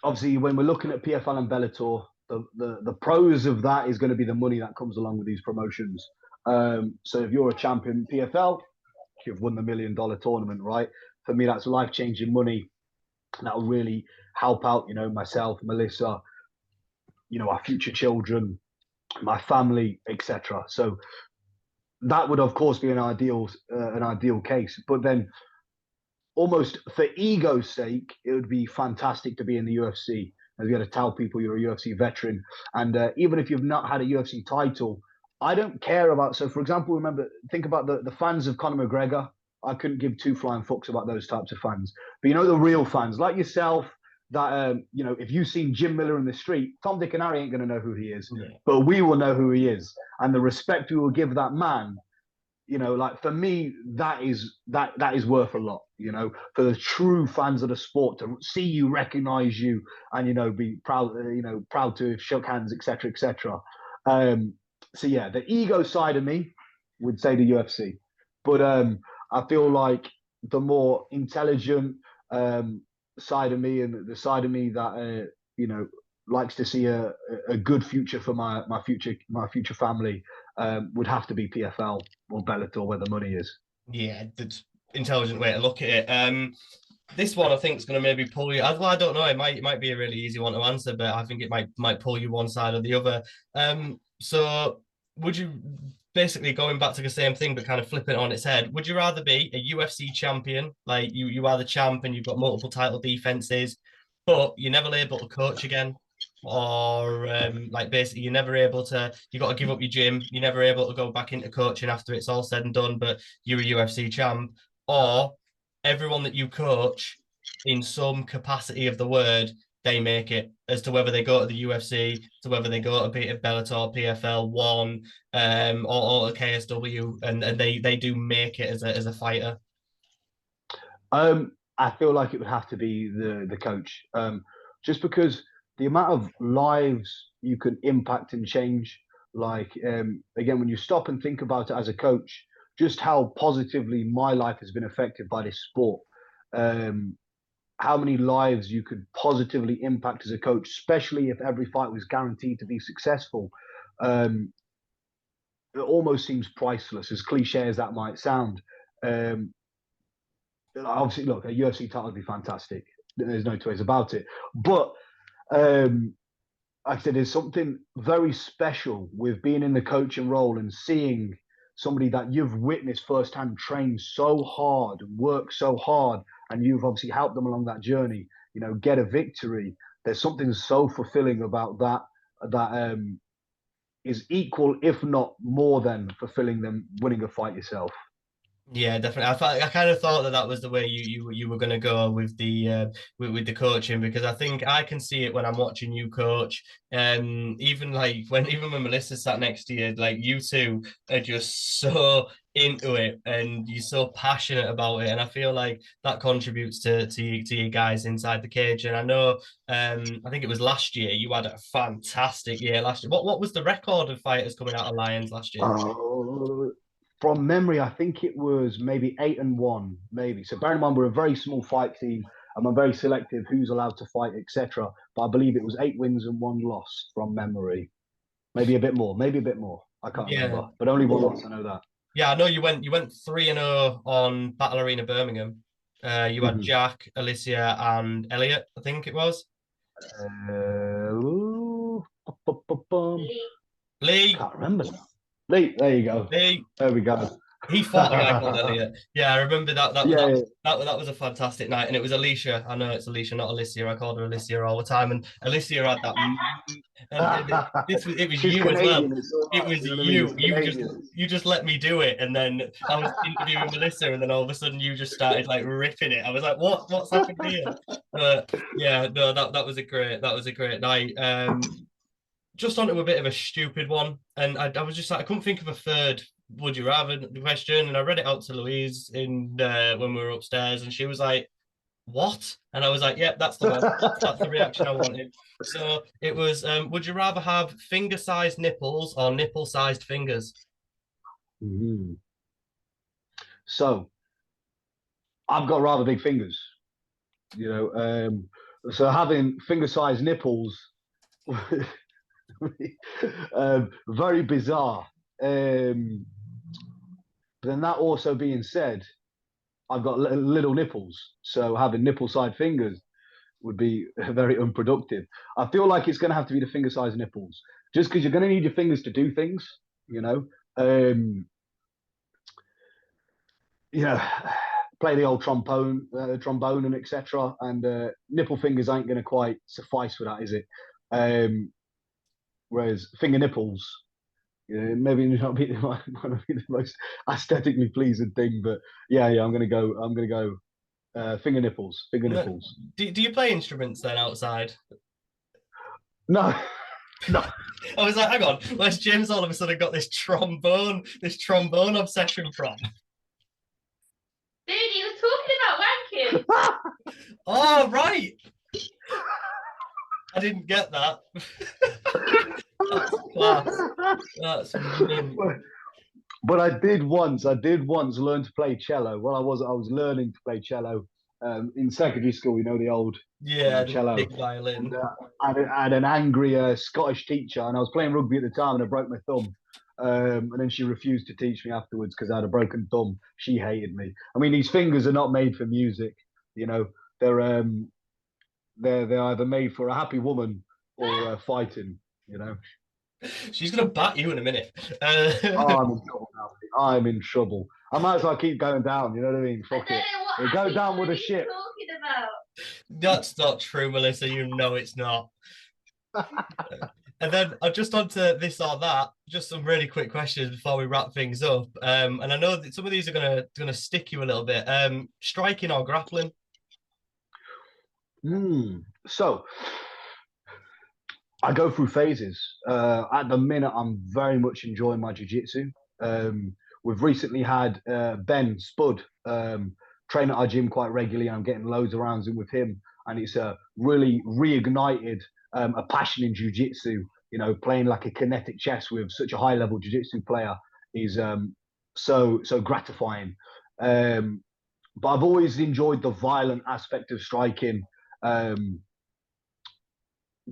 Obviously, when we're looking at PFL and Bellator, the pros of that is going to be the money that comes along with these promotions. So if you're a champion PFL, you've won the $1 million tournament, right? For me, that's life changing money that will really help out, myself, Melissa, our future children, my family, etc. So that would, of course, be an ideal case. But then, almost for ego's sake, it would be fantastic to be in the UFC. As you got to tell people you're a UFC veteran, and even if you've not had a UFC title, I don't care about. So, for example, think about the fans of Conor McGregor. I couldn't give two flying fucks about those types of fans. But the real fans like yourself. That if you've seen Jim Miller in the street, Tom, Dick, and Harry ain't going to know who he is, Yeah. but we will know who he is, and the respect we will give that man. Like for me, that is worth a lot. For the true fans of the sport to see you, recognize you, and be proud. Proud to have shook hands, etc., etc. So yeah, the ego side of me would say the UFC, but I feel like the more intelligent side of me and the side of me that likes to see a good future for my future family would have to be PFL or Bellator where the money is. Yeah, that's intelligent way to look at it. This one I think is going to maybe pull you. Well, I don't know. It might be a really easy one to answer, but I think it might pull you one side or the other. So would you basically going back to the same thing but kind of flipping it on its head? Would you rather be a UFC champion, like you are the champ and you've got multiple title defenses, but you're never able to coach again? Or like basically you're never able to, you got to give up your gym, you're never able to go back into coaching after it's all said and done, but you're a UFC champ, or everyone that you coach in some capacity of the word, they make it, as to whether they go to the UFC, to whether they go to Bellator, PFL one, or KSW, and they do make it as a fighter. I feel like it would have to be the coach, just because the amount of lives you can impact and change. Like again, when you stop and think about it as a coach, just how positively my life has been affected by this sport. Um, how many lives you could positively impact as a coach, especially if every fight was guaranteed to be successful. Um, it almost seems priceless, as cliche as that might sound. Um, Obviously, look, a UFC title would be fantastic. There's no two ways about it. But like I said, there's something very special with being in the coaching role and seeing somebody that you've witnessed firsthand train so hard, work so hard, and you've obviously helped them along that journey. Get a victory. There's something so fulfilling about that is equal, if not more than fulfilling than winning a fight yourself. Yeah, definitely. I kind of thought that was the way you were going to go with the with the coaching, because I think I can see it when I'm watching you coach. Even like when Melissa sat next to you, like you two are just so into it and you're so passionate about it, and I feel like that contributes to you guys inside the cage. And I know, I think it was last year you had a fantastic year last year. What was the record of fighters coming out of Lions last year? Uh, from memory, I think it was maybe 8-1, maybe. So bear in mind, we're a very small fight team, and I'm very selective who's allowed to fight, etc. But I believe it was 8 wins and 1 loss from memory. Maybe a bit more, maybe a bit more. I can't Yeah. remember, but only 1 loss. I know that. Yeah, I know you went 3-0 on Battle Arena Birmingham. You had Mm-hmm. Jack, Alicia, and Elliot, I think it was. Ooh, Lee, can't remember. Lee, there you go. Lee, There we go. he fought a guy called Elliot. Yeah, I remember that. That Yeah, that yeah. that was a fantastic night, and it was Alicia. I know it's Alicia, not Alicia. I called her Alicia all the time, and Alicia had that, and it was She's you as well. Canadian. It's all It right. was You know what I mean? you. It's Canadian. You just let me do it, and then I was interviewing Melissa, and then all of a sudden you just started like ripping it. I was like, what's happened here? But yeah, no, that was a great night. Just onto a bit of a stupid one, and I was just like, I couldn't think of a third would you rather question, and I read it out to Louise in when we were upstairs, and she was like, "What?" And I was like, "Yep, that's the one. That's the reaction I wanted." So it was, would you rather have finger-sized nipples or nipple-sized fingers? Mhm. So I've got rather big fingers, you know. So having finger-sized nipples, very bizarre. But then that also being said, I've got little nipples, so having nipple-sized fingers would be very unproductive. I feel like it's going to have to be the finger-sized nipples, just because you're going to need your fingers to do things, you know. Um, you know, play the old trombone and etc. And nipple fingers ain't going to quite suffice for that, is it? Whereas finger nipples, you know, maybe not be, might not be the most aesthetically pleasing thing, but yeah, I'm gonna go. I'm gonna go finger nipples. Finger No, nipples. do you play instruments then outside? No, no. I was like, hang on, where's James all of a sudden got this trombone obsession from? Dude, he was talking about wanking. Oh, right. I didn't get that. That's class. That's mint. But I did once. I did once learn to play cello. Well, I was learning to play cello in secondary school. You know the old, Yeah, the cello. big violin. And, I had an angry Scottish teacher, and I was playing rugby at the time, and I broke my thumb. And then she refused to teach me afterwards because I had a broken thumb. She hated me. I mean, these fingers are not made for music. You know, they're either made for a happy woman or fighting. You know. She's gonna bat you in a minute. Oh, I'm in trouble now. I'm in trouble. I might as well keep going down. You know what I mean? Fuck it. We go down with a ship. Talking about. That's not true, Melissa. You know it's not. And then just on to this or that, just some really quick questions before we wrap things up. And I know that some of these are gonna stick you a little bit. Striking or grappling? So I go through phases. At the minute, I'm very much enjoying my jiu-jitsu. We've recently had Ben Spud train at our gym quite regularly. I'm getting loads of rounds in with him, and it's really reignited a passion in jiu-jitsu. You know, playing like a kinetic chess with such a high-level jiu-jitsu player is so gratifying. But I've always enjoyed the violent aspect of striking.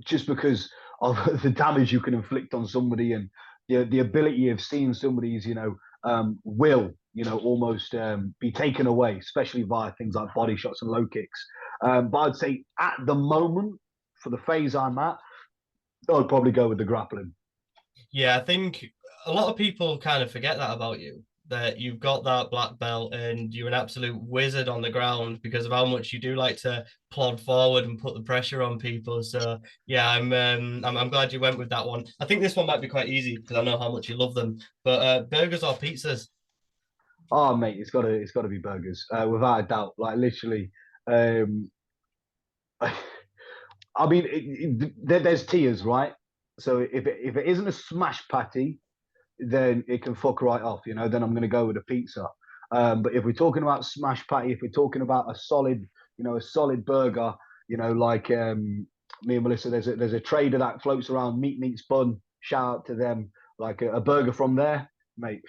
Just because of the damage you can inflict on somebody and the ability of seeing somebody's will almost be taken away, especially via things like body shots and low kicks. But I'd say at the moment, for the phase I'm at, I'd probably go with the grappling. Yeah, I think a lot of people kind of forget that about you, that you've got that black belt and you're an absolute wizard on the ground because of how much you do like to plod forward and put the pressure on people. So yeah, I'm glad you went with that one. I think this one might be quite easy because I know how much you love them. But burgers or pizzas? Oh mate, it's got to be burgers, without a doubt. Like literally, um, I mean, there's tiers, right? So if it isn't a smash patty, then it can fuck right off. Then I'm going to go with a pizza. But if we're talking about smash patty, if we're talking about a solid burger, like me and Melissa, there's a trader that floats around Meat Meats Bun. Shout out to them. Like a burger from there, mate.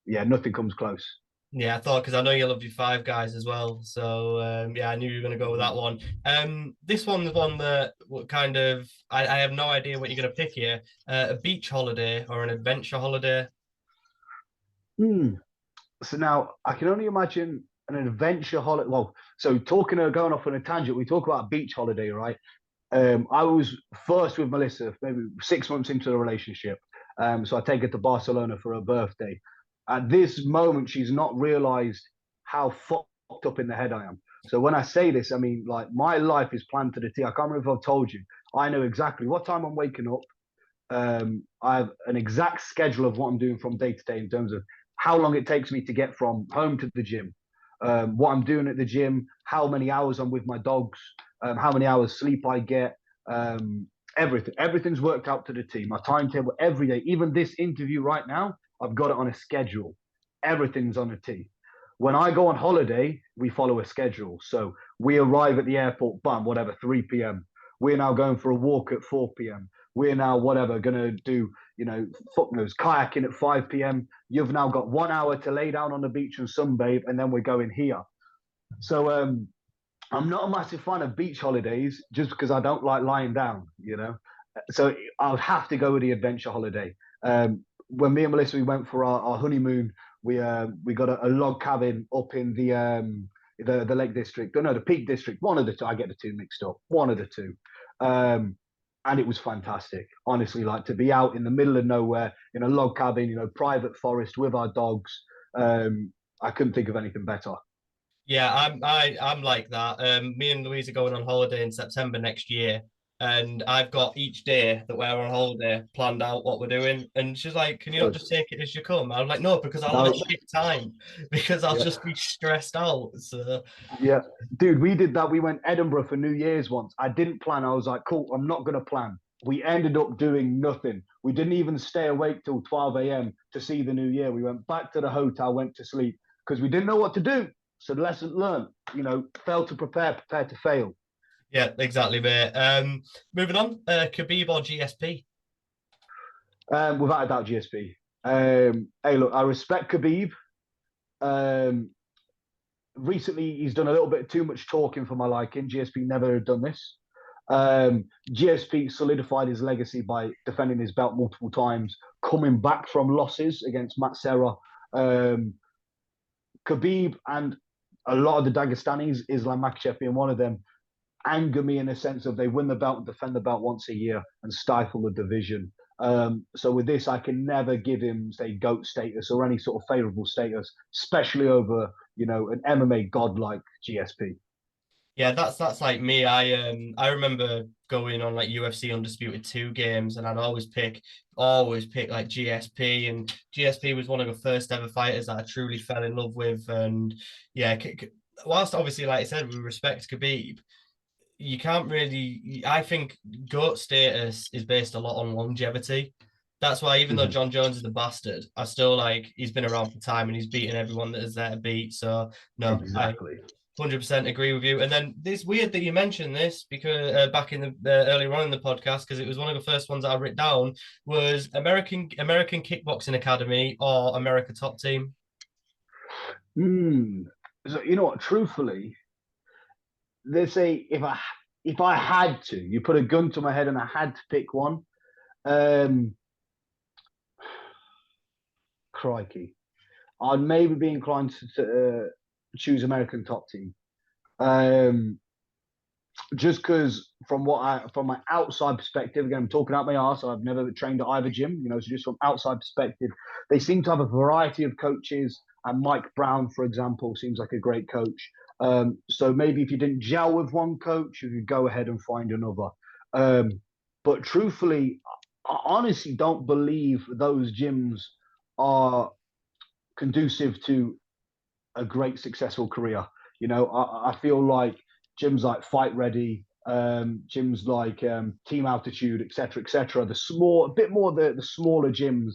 Yeah, nothing comes close. Yeah, I thought because I know you love your Five Guys as well. So yeah, I knew you were going to go with that one. This one's one that kind of I have no idea what you're going to pick here. A beach holiday or an adventure holiday? Hmm. So now I can only imagine an adventure holiday. Well, so going off on a tangent, we talk about a beach holiday, right? I was first with Melissa, maybe 6 months into the relationship. So I take her to Barcelona for her birthday. At this moment, she's not realized how fucked up in the head I am. So when I say this, I mean, like, my life is planned to the T. I can't remember if I've told you. I know exactly what time I'm waking up. I have an exact schedule of what I'm doing from day to day in terms of how long it takes me to get from home to the gym, what I'm doing at the gym, how many hours I'm with my dogs, how many hours sleep I get, everything. Everything's worked out to the T. My timetable every day, even this interview right now, I've got it on a schedule. Everything's on a T. When I go on holiday, we follow a schedule. So we arrive at the airport, bam, whatever, 3 p.m. We're now going for a walk at 4 p.m. We're now, whatever, going to do, fuck knows, kayaking at 5 p.m. You've now got 1 hour to lay down on the beach and sunbathe, and then we're going here. So I'm not a massive fan of beach holidays just because I don't like lying down, So I would have to go with the adventure holiday. When me and Melissa, we went for our honeymoon, we got a log cabin up in the Lake District. No, the Peak District. One of the two. I get the two mixed up. One of the two. And it was fantastic. Honestly, like to be out in the middle of nowhere in a log cabin, private forest with our dogs. I couldn't think of anything better. Yeah, I'm like that. Me and Louise are going on holiday in September next year, and I've got each day that we're on holiday planned out what we're doing. And she's like, "Can you not just take it as you come?" I was like, "No, because I'll have a shit time because I'll just be stressed out." So yeah, dude, we did that. We went Edinburgh for New Year's once. I didn't plan. I was like, "Cool, I'm not gonna plan." We ended up doing nothing. We didn't even stay awake till 12 a.m. to see the new year. We went back to the hotel, went to sleep because we didn't know what to do. So the lesson learned, fail to prepare, prepare to fail. yeah, exactly, mate. Moving on, Khabib or GSP? Without a doubt, GSP. Hey, look, I respect Khabib. Recently, he's done a little bit too much talking for my liking. GSP never done this. GSP solidified his legacy by defending his belt multiple times, coming back from losses against Matt Serra. Khabib and a lot of the Dagestanis, Islam Makhachev being one of them, anger me in the sense of they win the belt and defend the belt once a year and stifle the division. So with this, I can never give him, say, GOAT status or any sort of favorable status, especially over, an MMA god like GSP. Yeah, that's like me. I remember going on like UFC Undisputed 2 games, and I'd always pick like GSP, and GSP was one of the first ever fighters that I truly fell in love with. And yeah, whilst obviously, like I said, we respect Khabib, you can't really. I think GOAT status is based a lot on longevity. That's why even though John Jones is a bastard, I still like he's been around for time and he's beaten everyone that is there to beat. So no, Exactly. 100% agree with you. And then it's weird that you mentioned this because back in the earlier on in the podcast, because it was one of the first ones that I wrote down was American Kickboxing Academy or America Top Team. So you know what? Truthfully, they say if I had to, you put a gun to my head and I had to pick one. Crikey, I'd maybe be inclined to choose American Top Team. Just because from my outside perspective, again, I'm talking out my arse. I've never trained at either gym, so just from outside perspective, they seem to have a variety of coaches. And Mike Brown, for example, seems like a great coach. So maybe if you didn't gel with one coach, you could go ahead and find another. But truthfully, I honestly don't believe those gyms are conducive to a great successful career. I feel like gyms like Fight Ready, gyms like Team Altitude, etc., a bit more the smaller gyms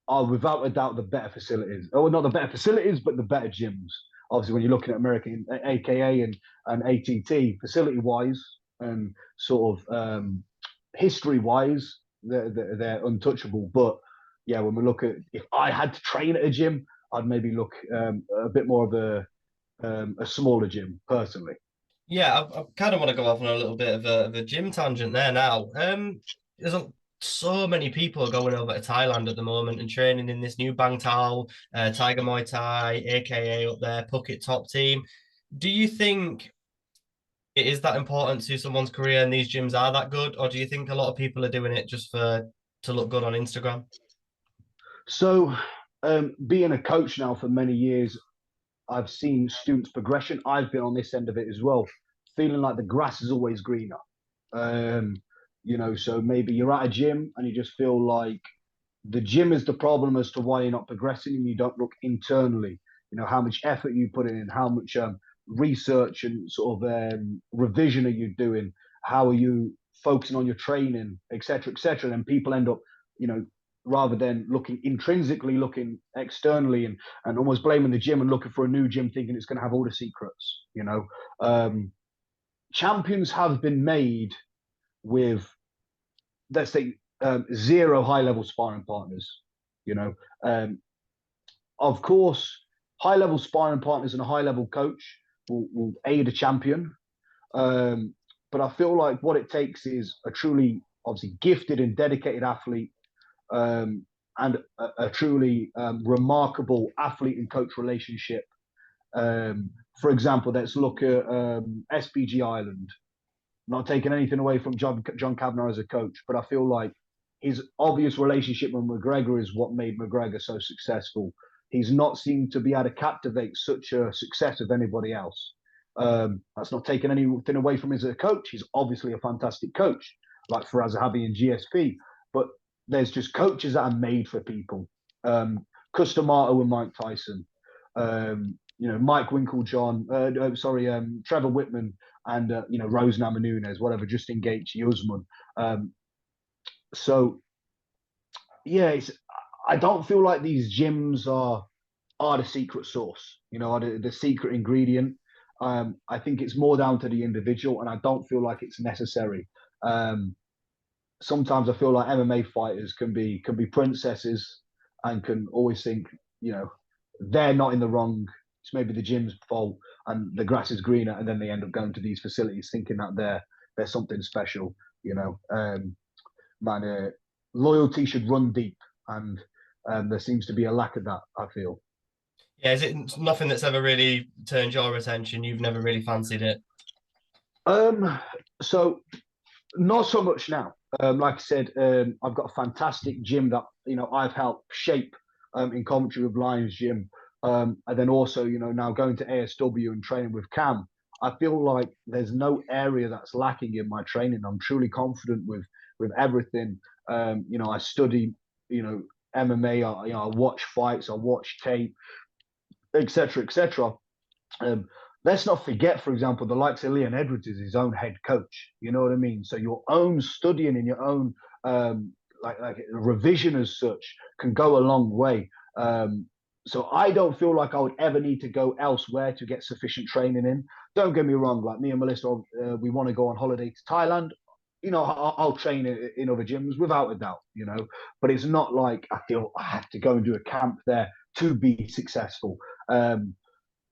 are without a doubt the better facilities. Or not the better facilities, but the better gyms. Obviously, when you're looking at American AKA and ATT, facility-wise and sort of history-wise, they're untouchable. But yeah, when we look at if I had to train at a gym, I'd maybe look a bit more of a smaller gym personally. Yeah, I kind of want to go off on a little bit of a gym tangent there now. So many people going over to Thailand at the moment and training in this new Bang Tao, Tiger Muay Thai, aka up there, Phuket Top Team. Do you think it is that important to someone's career and these gyms are that good, or do you think a lot of people are doing it just to look good on Instagram? So, being a coach now for many years, I've seen students' progression. I've been on this end of it as well, feeling like the grass is always greener. So maybe you're at a gym and you just feel like the gym is the problem as to why you're not progressing and you don't look internally. How much effort you put in, how much research and sort of revision are you doing? How are you focusing on your training, etc., etc. And people end up, rather than looking intrinsically, looking externally, and almost blaming the gym and looking for a new gym, thinking it's going to have all the secrets. Champions have been made with, let's say, zero high-level sparring partners. Of course, high-level sparring partners and a high-level coach will aid a champion. But I feel like what it takes is a truly, obviously, gifted and dedicated athlete, and a truly remarkable athlete and coach relationship. For example, let's look at SPG Ireland. Not taking anything away from John Kavanagh as a coach, but I feel like his obvious relationship with McGregor is what made McGregor so successful. He's not seemed to be able to captivate such a success of anybody else. That's not taking anything away from him as a coach. He's obviously a fantastic coach, like Faraz Zahabi and GSP. But there's just coaches that are made for people. Custamato and Mike Tyson. Mike Winklejohn. Trevor Whitman and Rose Namajunas, whatever. Justin Gaethje, Usman. I don't feel like these gyms are the secret sauce. Are the secret ingredient. I think it's more down to the individual, and I don't feel like it's necessary. Sometimes I feel like MMA fighters can be princesses and can always think, they're not in the wrong. It's maybe the gym's fault and the grass is greener, and then they end up going to these facilities thinking that they're something special. Loyalty should run deep, and there seems to be a lack of that, I feel. Yeah, is it nothing that's ever really turned your attention? You've never really fancied it? So not so much now. Like I said, I've got a fantastic gym that I've helped shape in Coventry with Lions Gym, and then also now going to ASW and training with Cam. I feel like there's no area that's lacking in my training. I'm truly confident with everything. I study MMA. I watch fights. I watch tape, etc., etc. Let's not forget, for example, the likes of Leon Edwards is his own head coach. You know what I mean? So your own studying and your own like revision as such can go a long way. So I don't feel like I would ever need to go elsewhere to get sufficient training in. Don't get me wrong. Like me and Melissa, we want to go on holiday to Thailand. I'll train in other gyms without a doubt. But it's not like I feel I have to go and do a camp there to be successful.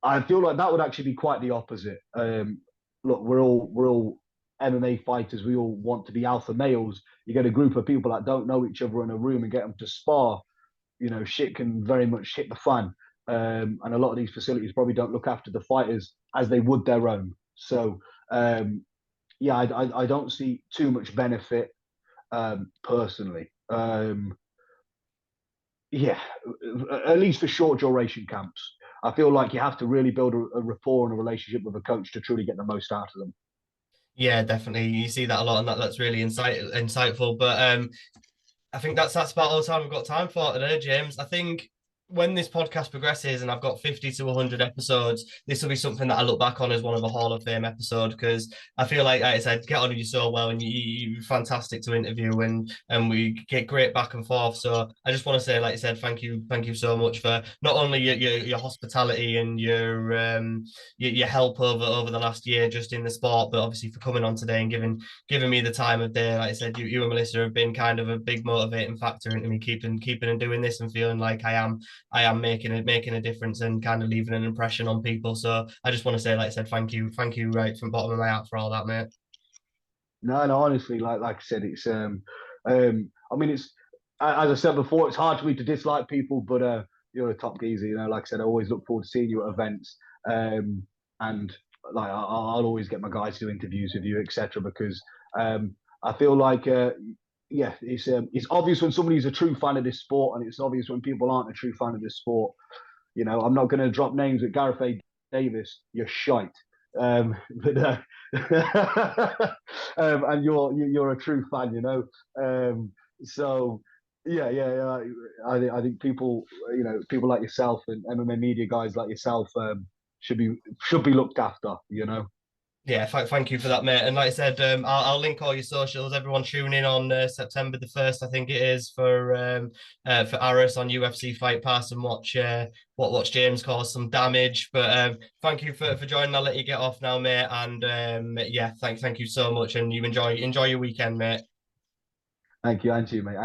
I feel like that would actually be quite the opposite. Look, we're all MMA fighters. We all want to be alpha males. You get a group of people that don't know each other in a room and get them to spar. Shit can very much hit the fan. And a lot of these facilities probably don't look after the fighters as they would their own. So, I don't see too much benefit personally. At least for short duration camps. I feel like you have to really build a rapport and a relationship with a coach to truly get the most out of them. Yeah, definitely. You see that a lot, and that's really insightful. But I think that's about all the time we've got time for today, James. I think when this podcast progresses and I've got 50 to 100 episodes, this will be something that I look back on as one of a Hall of Fame episode, because I feel like I said, get on with you so well, and you're fantastic to interview, and we get great back and forth. So I just want to say, like I said, thank you so much for not only your hospitality and your help over the last year just in the sport, but obviously for coming on today and giving me the time of day. Like I said, you and Melissa have been kind of a big motivating factor into me keeping and doing this and feeling like I am making a difference and kind of leaving an impression on people. So I just want to say, like I said, thank you right from the bottom of my heart for all that, mate. No, honestly, like I said, it's I mean, it's, as I said before, it's hard for me to dislike people, but you're a top geezer, like I said, I always look forward to seeing you at events, and like I'll always get my guys to do interviews with you, etc. Because I feel like it's obvious when somebody's a true fan of this sport, and it's obvious when people aren't a true fan of this sport. I'm not going to drop names with Gareth A. Davis. You're shite. But and you're a true fan, so I think people, people like yourself and MMA media guys like yourself should be looked after. Yeah, thank you for that, mate. And like I said, I'll link all your socials. Everyone tune in on September the 1st, I think it is, for Aris on UFC Fight Pass and watch James cause some damage. But thank you for joining. I'll let you get off now, mate. And yeah, thank you so much. And you enjoy your weekend, mate. Thank you, and to you, mate.